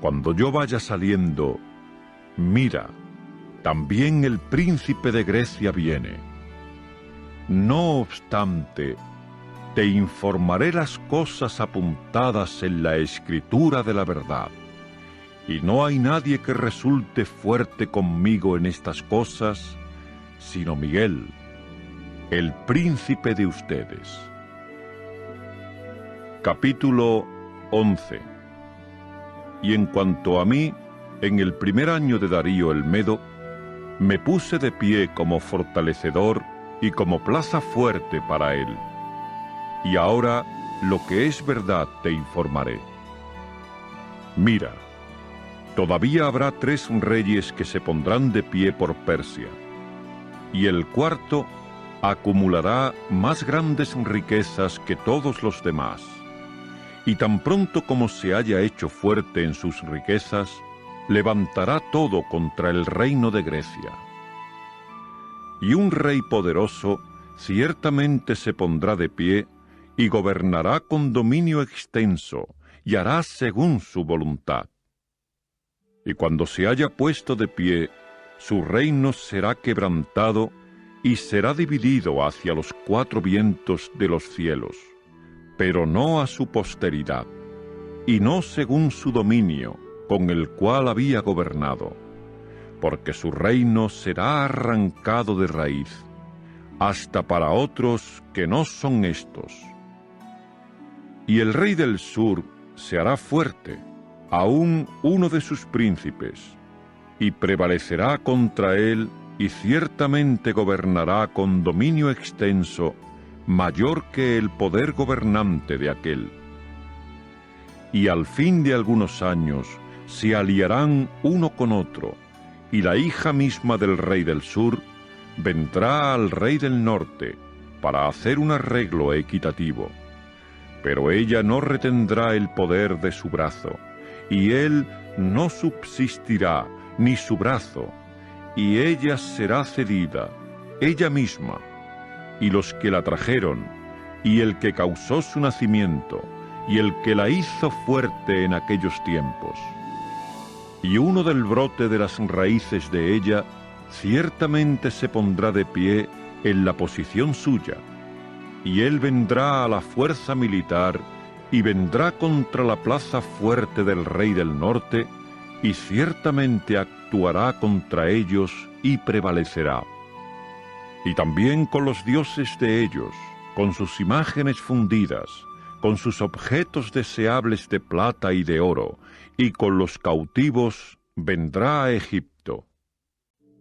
Cuando yo vaya saliendo, mira, también el príncipe de Grecia viene. No obstante, te informaré las cosas apuntadas en la Escritura de la verdad, y no hay nadie que resulte fuerte conmigo en estas cosas, sino Miguel, el príncipe de ustedes. Capítulo 11. Y en cuanto a mí, en el primer año de Darío el Medo, me puse de pie como fortalecedor y como plaza fuerte para él. Y ahora, lo que es verdad te informaré. Mira, todavía habrá 3 reyes que se pondrán de pie por Persia, y el cuarto acumulará más grandes riquezas que todos los demás, y tan pronto como se haya hecho fuerte en sus riquezas, levantará todo contra el reino de Grecia. Y un rey poderoso ciertamente se pondrá de pie y gobernará con dominio extenso y hará según su voluntad. Y cuando se haya puesto de pie, su reino será quebrantado y será dividido hacia los 4 vientos de los cielos, pero no a su posteridad, y no según su dominio, con el cual había gobernado, porque su reino será arrancado de raíz, hasta para otros que no son estos. Y el rey del sur se hará fuerte, aún uno de sus príncipes, y prevalecerá contra él, y ciertamente gobernará con dominio extenso, mayor que el poder gobernante de aquel. Y al fin de algunos años se aliarán uno con otro, y la hija misma del rey del sur vendrá al rey del norte para hacer un arreglo equitativo. Pero ella no retendrá el poder de su brazo, y él no subsistirá, ni su brazo, y ella será cedida, ella misma, y los que la trajeron, y el que causó su nacimiento, y el que la hizo fuerte en aquellos tiempos. Y uno del brote de las raíces de ella ciertamente se pondrá de pie en la posición suya, y él vendrá a la fuerza militar y vendrá contra la plaza fuerte del rey del norte, y ciertamente actuará contra ellos y prevalecerá. Y también con los dioses de ellos, con sus imágenes fundidas, con sus objetos deseables de plata y de oro, y con los cautivos vendrá a Egipto.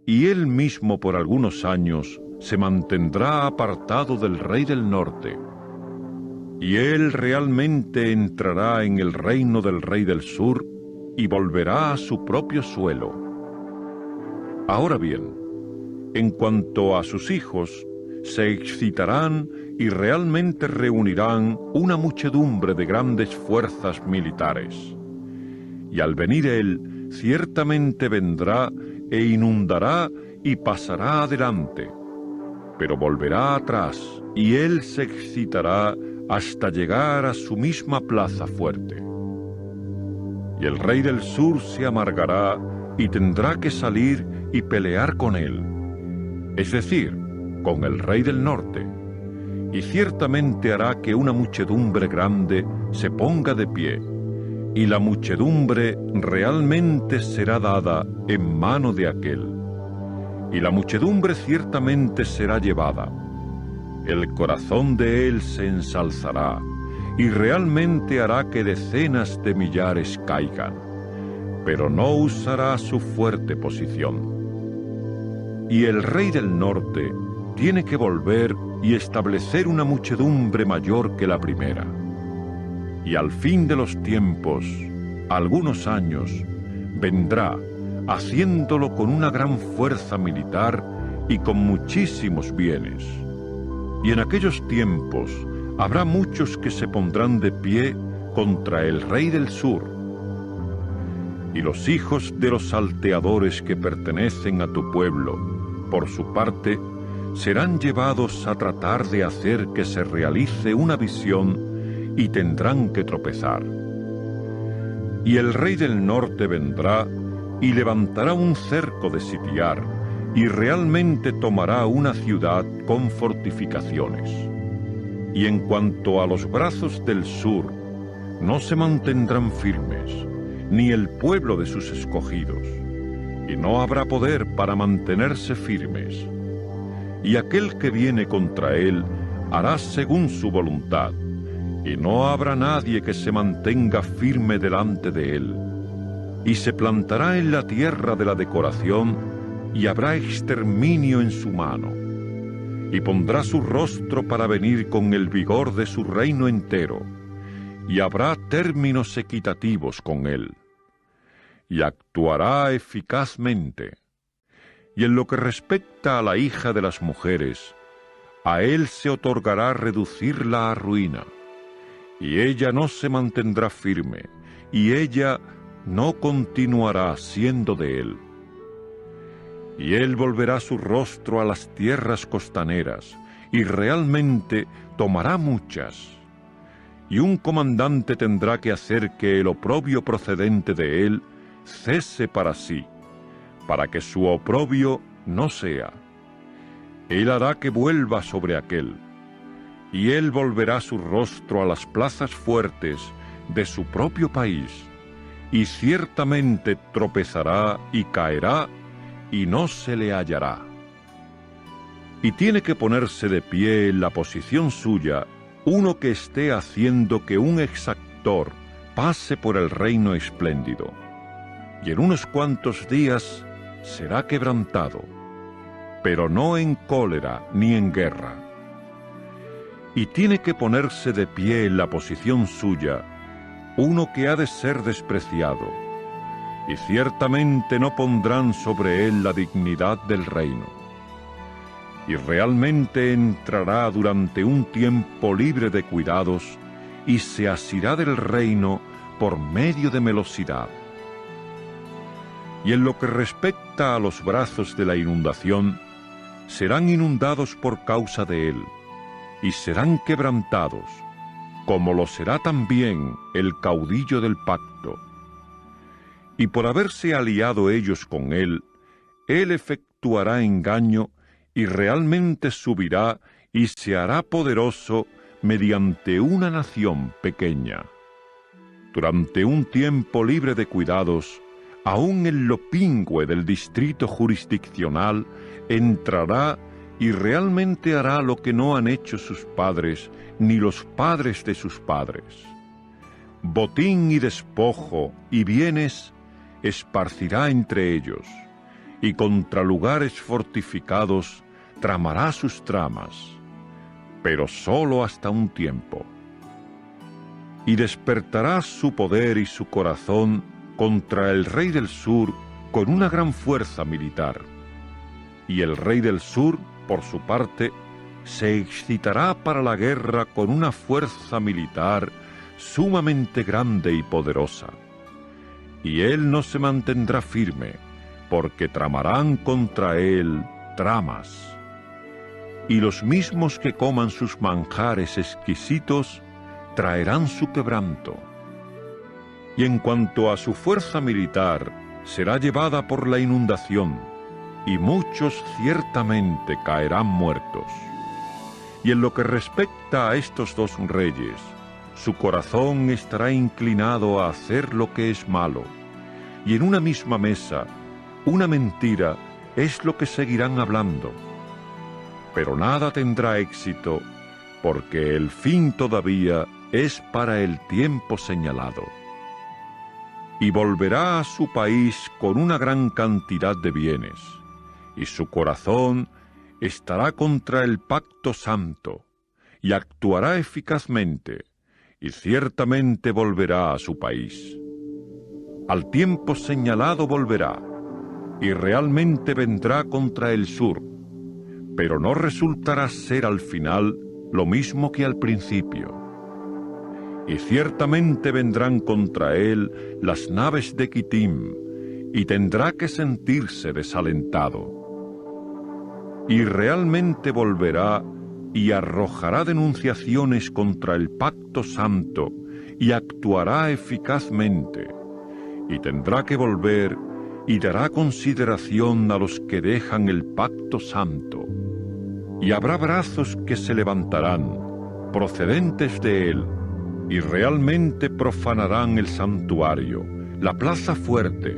Y él mismo por algunos años se mantendrá apartado del rey del norte. Y él realmente entrará en el reino del rey del sur y volverá a su propio suelo. Ahora bien, en cuanto a sus hijos, se excitarán y realmente reunirán una muchedumbre de grandes fuerzas militares. Y al venir él, ciertamente vendrá e inundará y pasará adelante, pero volverá atrás, y él se excitará hasta llegar a su misma plaza fuerte. Y el rey del sur se amargará y tendrá que salir y pelear con él, es decir, con el rey del norte, y ciertamente hará que una muchedumbre grande se ponga de pie, y la muchedumbre realmente será dada en mano de aquel, y la muchedumbre ciertamente será llevada. El corazón de él se ensalzará, y realmente hará que decenas de millares caigan, pero no usará su fuerte posición. Y el rey del norte tiene que volver y establecer una muchedumbre mayor que la primera. Y al fin de los tiempos, algunos años, vendrá, haciéndolo con una gran fuerza militar y con muchísimos bienes. Y en aquellos tiempos habrá muchos que se pondrán de pie contra el rey del sur. Y los hijos de los salteadores que pertenecen a tu pueblo, por su parte, serán llevados a tratar de hacer que se realice una visión y tendrán que tropezar. Y el rey del norte vendrá y levantará un cerco de sitiar, y realmente tomará una ciudad con fortificaciones. Y en cuanto a los brazos del sur, no se mantendrán firmes, ni el pueblo de sus escogidos, y no habrá poder para mantenerse firmes. Y aquel que viene contra él hará según su voluntad, y no habrá nadie que se mantenga firme delante de él. Y se plantará en la tierra de la decoración, y habrá exterminio en su mano. Y pondrá su rostro para venir con el vigor de su reino entero, y habrá términos equitativos con él. Y actuará eficazmente. Y en lo que respecta a la hija de las mujeres, a él se otorgará reducirla a ruina, y ella no se mantendrá firme, y ella no continuará siendo de él. Y él volverá su rostro a las tierras costaneras, y realmente tomará muchas. Y un comandante tendrá que hacer que el oprobio procedente de él cese para sí, para que su oprobio no sea. Él hará que vuelva sobre aquel, y él volverá su rostro a las plazas fuertes de su propio país, y ciertamente tropezará y caerá, y no se le hallará. Y tiene que ponerse de pie en la posición suya uno que esté haciendo que un exactor pase por el reino espléndido, y en unos cuantos días será quebrantado, pero no en cólera ni en guerra. Y tiene que ponerse de pie en la posición suya uno que ha de ser despreciado, y ciertamente no pondrán sobre él la dignidad del reino. Y realmente entrará durante un tiempo libre de cuidados, y se asirá del reino por medio de melosidad. Y en lo que respecta a los brazos de la inundación, serán inundados por causa de él, y serán quebrantados, como lo será también el caudillo del pacto. Y por haberse aliado ellos con él efectuará engaño, y realmente subirá y se hará poderoso mediante una nación pequeña. Durante un tiempo libre de cuidados, aún en lo pingüe del distrito jurisdiccional, entrará y realmente hará lo que no han hecho sus padres, ni los padres de sus padres. Botín y despojo y bienes esparcirá entre ellos, y contra lugares fortificados tramará sus tramas, pero sólo hasta un tiempo. Y despertará su poder y su corazón contra el rey del sur con una gran fuerza militar. Y el rey del sur, por su parte, se excitará para la guerra con una fuerza militar sumamente grande y poderosa. Y él no se mantendrá firme, porque tramarán contra él tramas. Y los mismos que coman sus manjares exquisitos traerán su quebranto. Y en cuanto a su fuerza militar, será llevada por la inundación, y muchos ciertamente caerán muertos. Y en lo que respecta a estos dos reyes, su corazón estará inclinado a hacer lo que es malo, y en una misma mesa, una mentira es lo que seguirán hablando. Pero nada tendrá éxito, porque el fin todavía es para el tiempo señalado. Y volverá a su país con una gran cantidad de bienes, y su corazón estará contra el pacto santo, y actuará eficazmente, y ciertamente volverá a su país. Al tiempo señalado volverá, y realmente vendrá contra el sur, pero no resultará ser al final lo mismo que al principio. Y ciertamente vendrán contra él las naves de Quitim, y tendrá que sentirse desalentado. Y realmente volverá y arrojará denunciaciones contra el pacto santo, y actuará eficazmente, y tendrá que volver y dará consideración a los que dejan el pacto santo. Y habrá brazos que se levantarán, procedentes de él, y realmente profanarán el santuario, la plaza fuerte,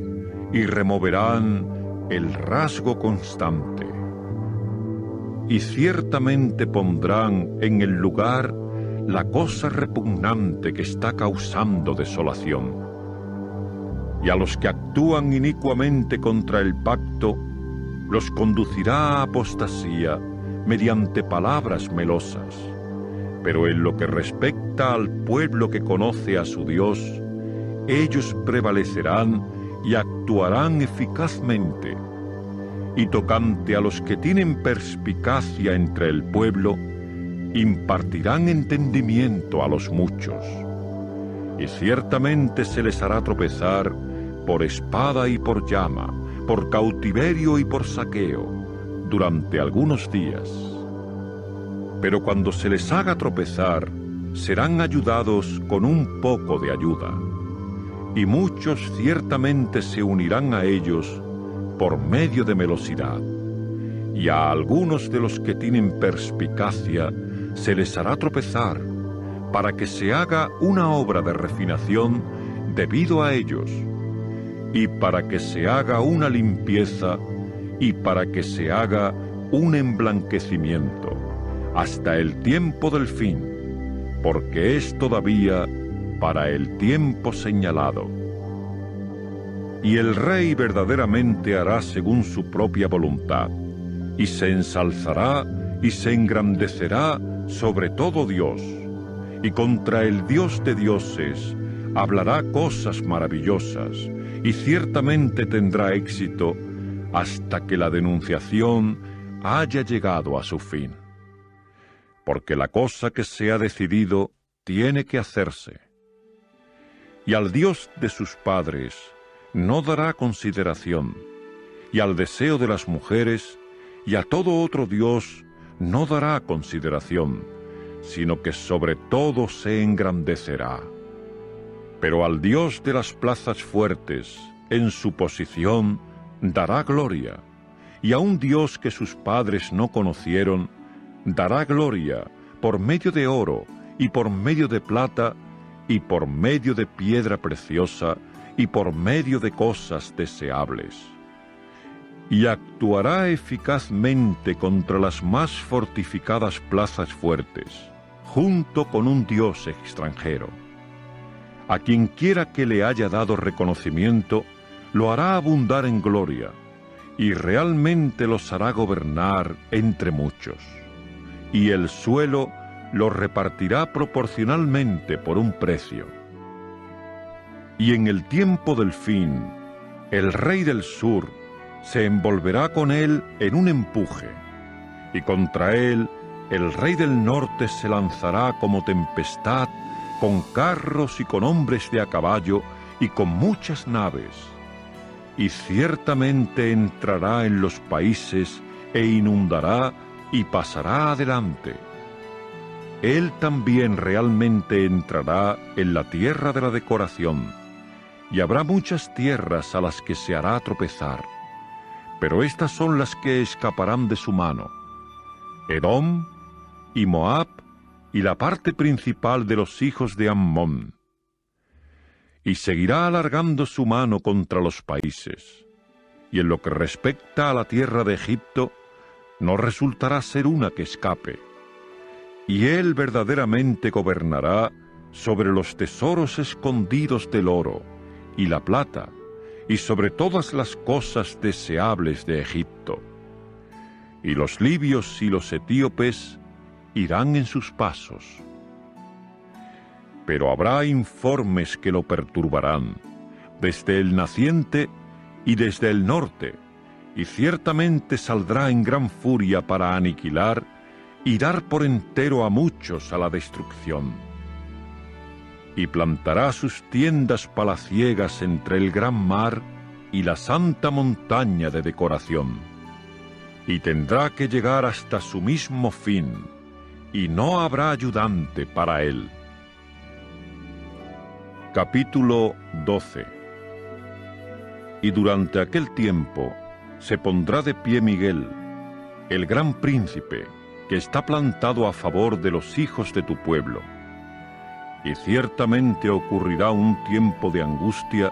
y removerán el rasgo constante. Y ciertamente pondrán en el lugar la cosa repugnante que está causando desolación. Y a los que actúan inicuamente contra el pacto, los conducirá a apostasía mediante palabras melosas. Pero en lo que respecta al pueblo que conoce a su Dios, ellos prevalecerán y actuarán eficazmente. Y tocante a los que tienen perspicacia entre el pueblo, impartirán entendimiento a los muchos. Y ciertamente se les hará tropezar por espada y por llama, por cautiverio y por saqueo, durante algunos días. Pero cuando se les haga tropezar, serán ayudados con un poco de ayuda. Y muchos ciertamente se unirán a ellos por medio de melosidad. Y a algunos de los que tienen perspicacia se les hará tropezar, para que se haga una obra de refinación debido a ellos, y para que se haga una limpieza, y para que se haga un emblanquecimiento, hasta el tiempo del fin, porque es todavía para el tiempo señalado. Y el rey verdaderamente hará según su propia voluntad, y se ensalzará y se engrandecerá sobre todo Dios, y contra el Dios de dioses hablará cosas maravillosas, y ciertamente tendrá éxito hasta que la denunciación haya llegado a su fin. Porque la cosa que se ha decidido tiene que hacerse. Y al Dios de sus padres no dará consideración, y al deseo de las mujeres y a todo otro Dios no dará consideración, sino que sobre todo se engrandecerá. Pero al Dios de las plazas fuertes, en su posición, dará gloria, y a un Dios que sus padres no conocieron, dará gloria por medio de oro, y por medio de plata, y por medio de piedra preciosa, y por medio de cosas deseables. Y actuará eficazmente contra las más fortificadas plazas fuertes, junto con un Dios extranjero. A quien quiera que le haya dado reconocimiento, lo hará abundar en gloria, y realmente los hará gobernar entre muchos. Y el suelo lo repartirá proporcionalmente por un precio. Y en el tiempo del fin, el rey del sur se envolverá con él en un empuje, y contra él el rey del norte se lanzará como tempestad, con carros y con hombres de a caballo y con muchas naves, y ciertamente entrará en los países e inundará y pasará adelante. Él también realmente entrará en la tierra de la decoración, y habrá muchas tierras a las que se hará tropezar, pero estas son las que escaparán de su mano: Edom y Moab y la parte principal de los hijos de Ammón. Y seguirá alargando su mano contra los países, y en lo que respecta a la tierra de Egipto, no resultará ser una que escape. Y él verdaderamente gobernará sobre los tesoros escondidos del oro y la plata, y sobre todas las cosas deseables de Egipto. Y los libios y los etíopes irán en sus pasos. Pero habrá informes que lo perturbarán, desde el naciente y desde el norte, y ciertamente saldrá en gran furia para aniquilar y dar por entero a muchos a la destrucción. Y plantará sus tiendas palaciegas entre el gran mar y la santa montaña de decoración, y tendrá que llegar hasta su mismo fin, y no habrá ayudante para él. Capítulo 12. Y durante aquel tiempo se pondrá de pie Miguel, el gran príncipe, que está plantado a favor de los hijos de tu pueblo. Y ciertamente ocurrirá un tiempo de angustia,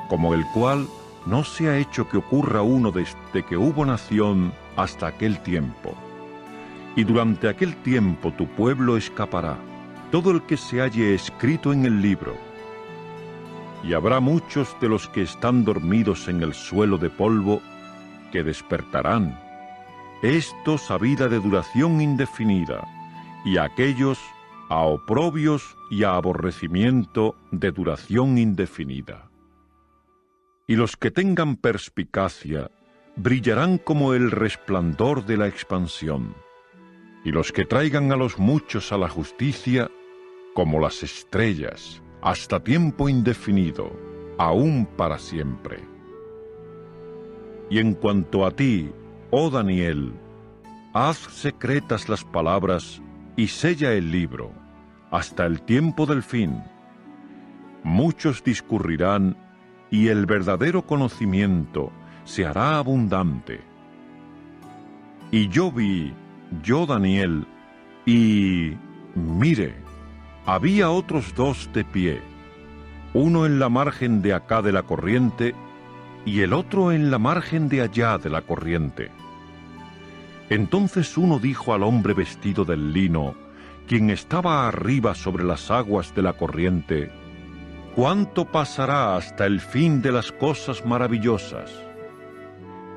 como el cual no se ha hecho que ocurra uno desde que hubo nación hasta aquel tiempo. Y durante aquel tiempo tu pueblo escapará, todo el que se halle escrito en el libro. Y habrá muchos de los que están dormidos en el suelo de polvo, que despertarán, estos a vida de duración indefinida, y aquellos a oprobios y a aborrecimiento de duración indefinida. Y los que tengan perspicacia brillarán como el resplandor de la expansión, y los que traigan a los muchos a la justicia, como las estrellas, hasta tiempo indefinido, aún para siempre. Y en cuanto a ti, oh Daniel, haz secretas las palabras y sella el libro, hasta el tiempo del fin. Muchos discurrirán, y el verdadero conocimiento se hará abundante. Y yo vi, yo Daniel, y mire, había otros dos de pie, uno en la margen de acá de la corriente, y el otro en la margen de allá de la corriente. Entonces uno dijo al hombre vestido del lino, quien estaba arriba sobre las aguas de la corriente: ¿cuánto pasará hasta el fin de las cosas maravillosas?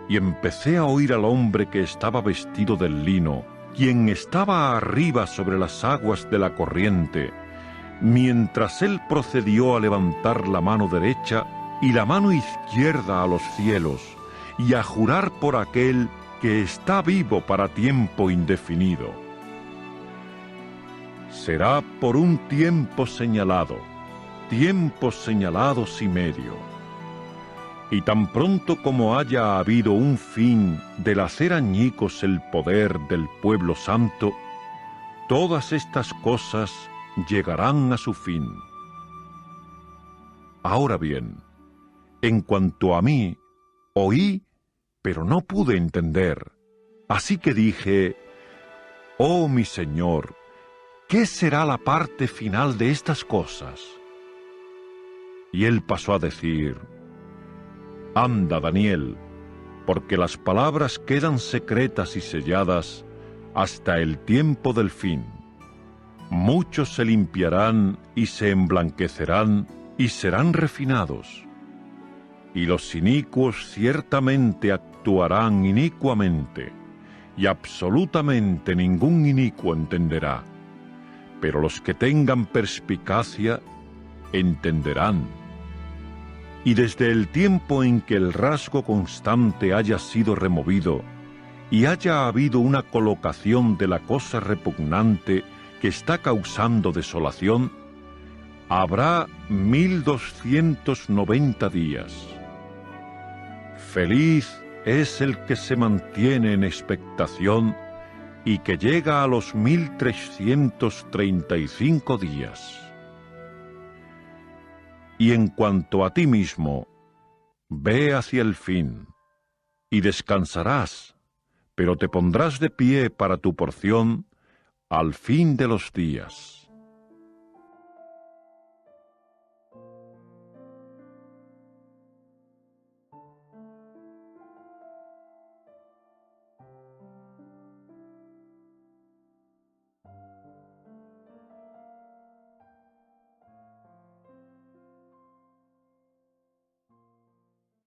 Y empecé a oír al hombre que estaba vestido del lino, quien estaba arriba sobre las aguas de la corriente, mientras él procedió a levantar la mano derecha y la mano izquierda a los cielos, y a jurar por aquel que está vivo para tiempo indefinido. Será por un tiempo señalado, tiempos señalados y medio. Y tan pronto como haya habido un fin del hacer añicos el poder del pueblo santo, todas estas cosas llegarán a su fin. Ahora bien, en cuanto a mí, oí, pero no pude entender. Así que dije: oh mi Señor, ¿qué será la parte final de estas cosas? Y él pasó a decir: anda, Daniel, porque las palabras quedan secretas y selladas hasta el tiempo del fin. Muchos se limpiarán y se emblanquecerán y serán refinados. Y los inicuos ciertamente actuarán inicuamente, y absolutamente ningún inicuo entenderá. Pero los que tengan perspicacia entenderán. Y desde el tiempo en que el rasgo constante haya sido removido, y haya habido una colocación de la cosa repugnante que está causando desolación, habrá 1290 días. Feliz es el que se mantiene en expectación y que llega a los 1335 días. Y en cuanto a ti mismo, ve hacia el fin, y descansarás, pero te pondrás de pie para tu porción al fin de los días.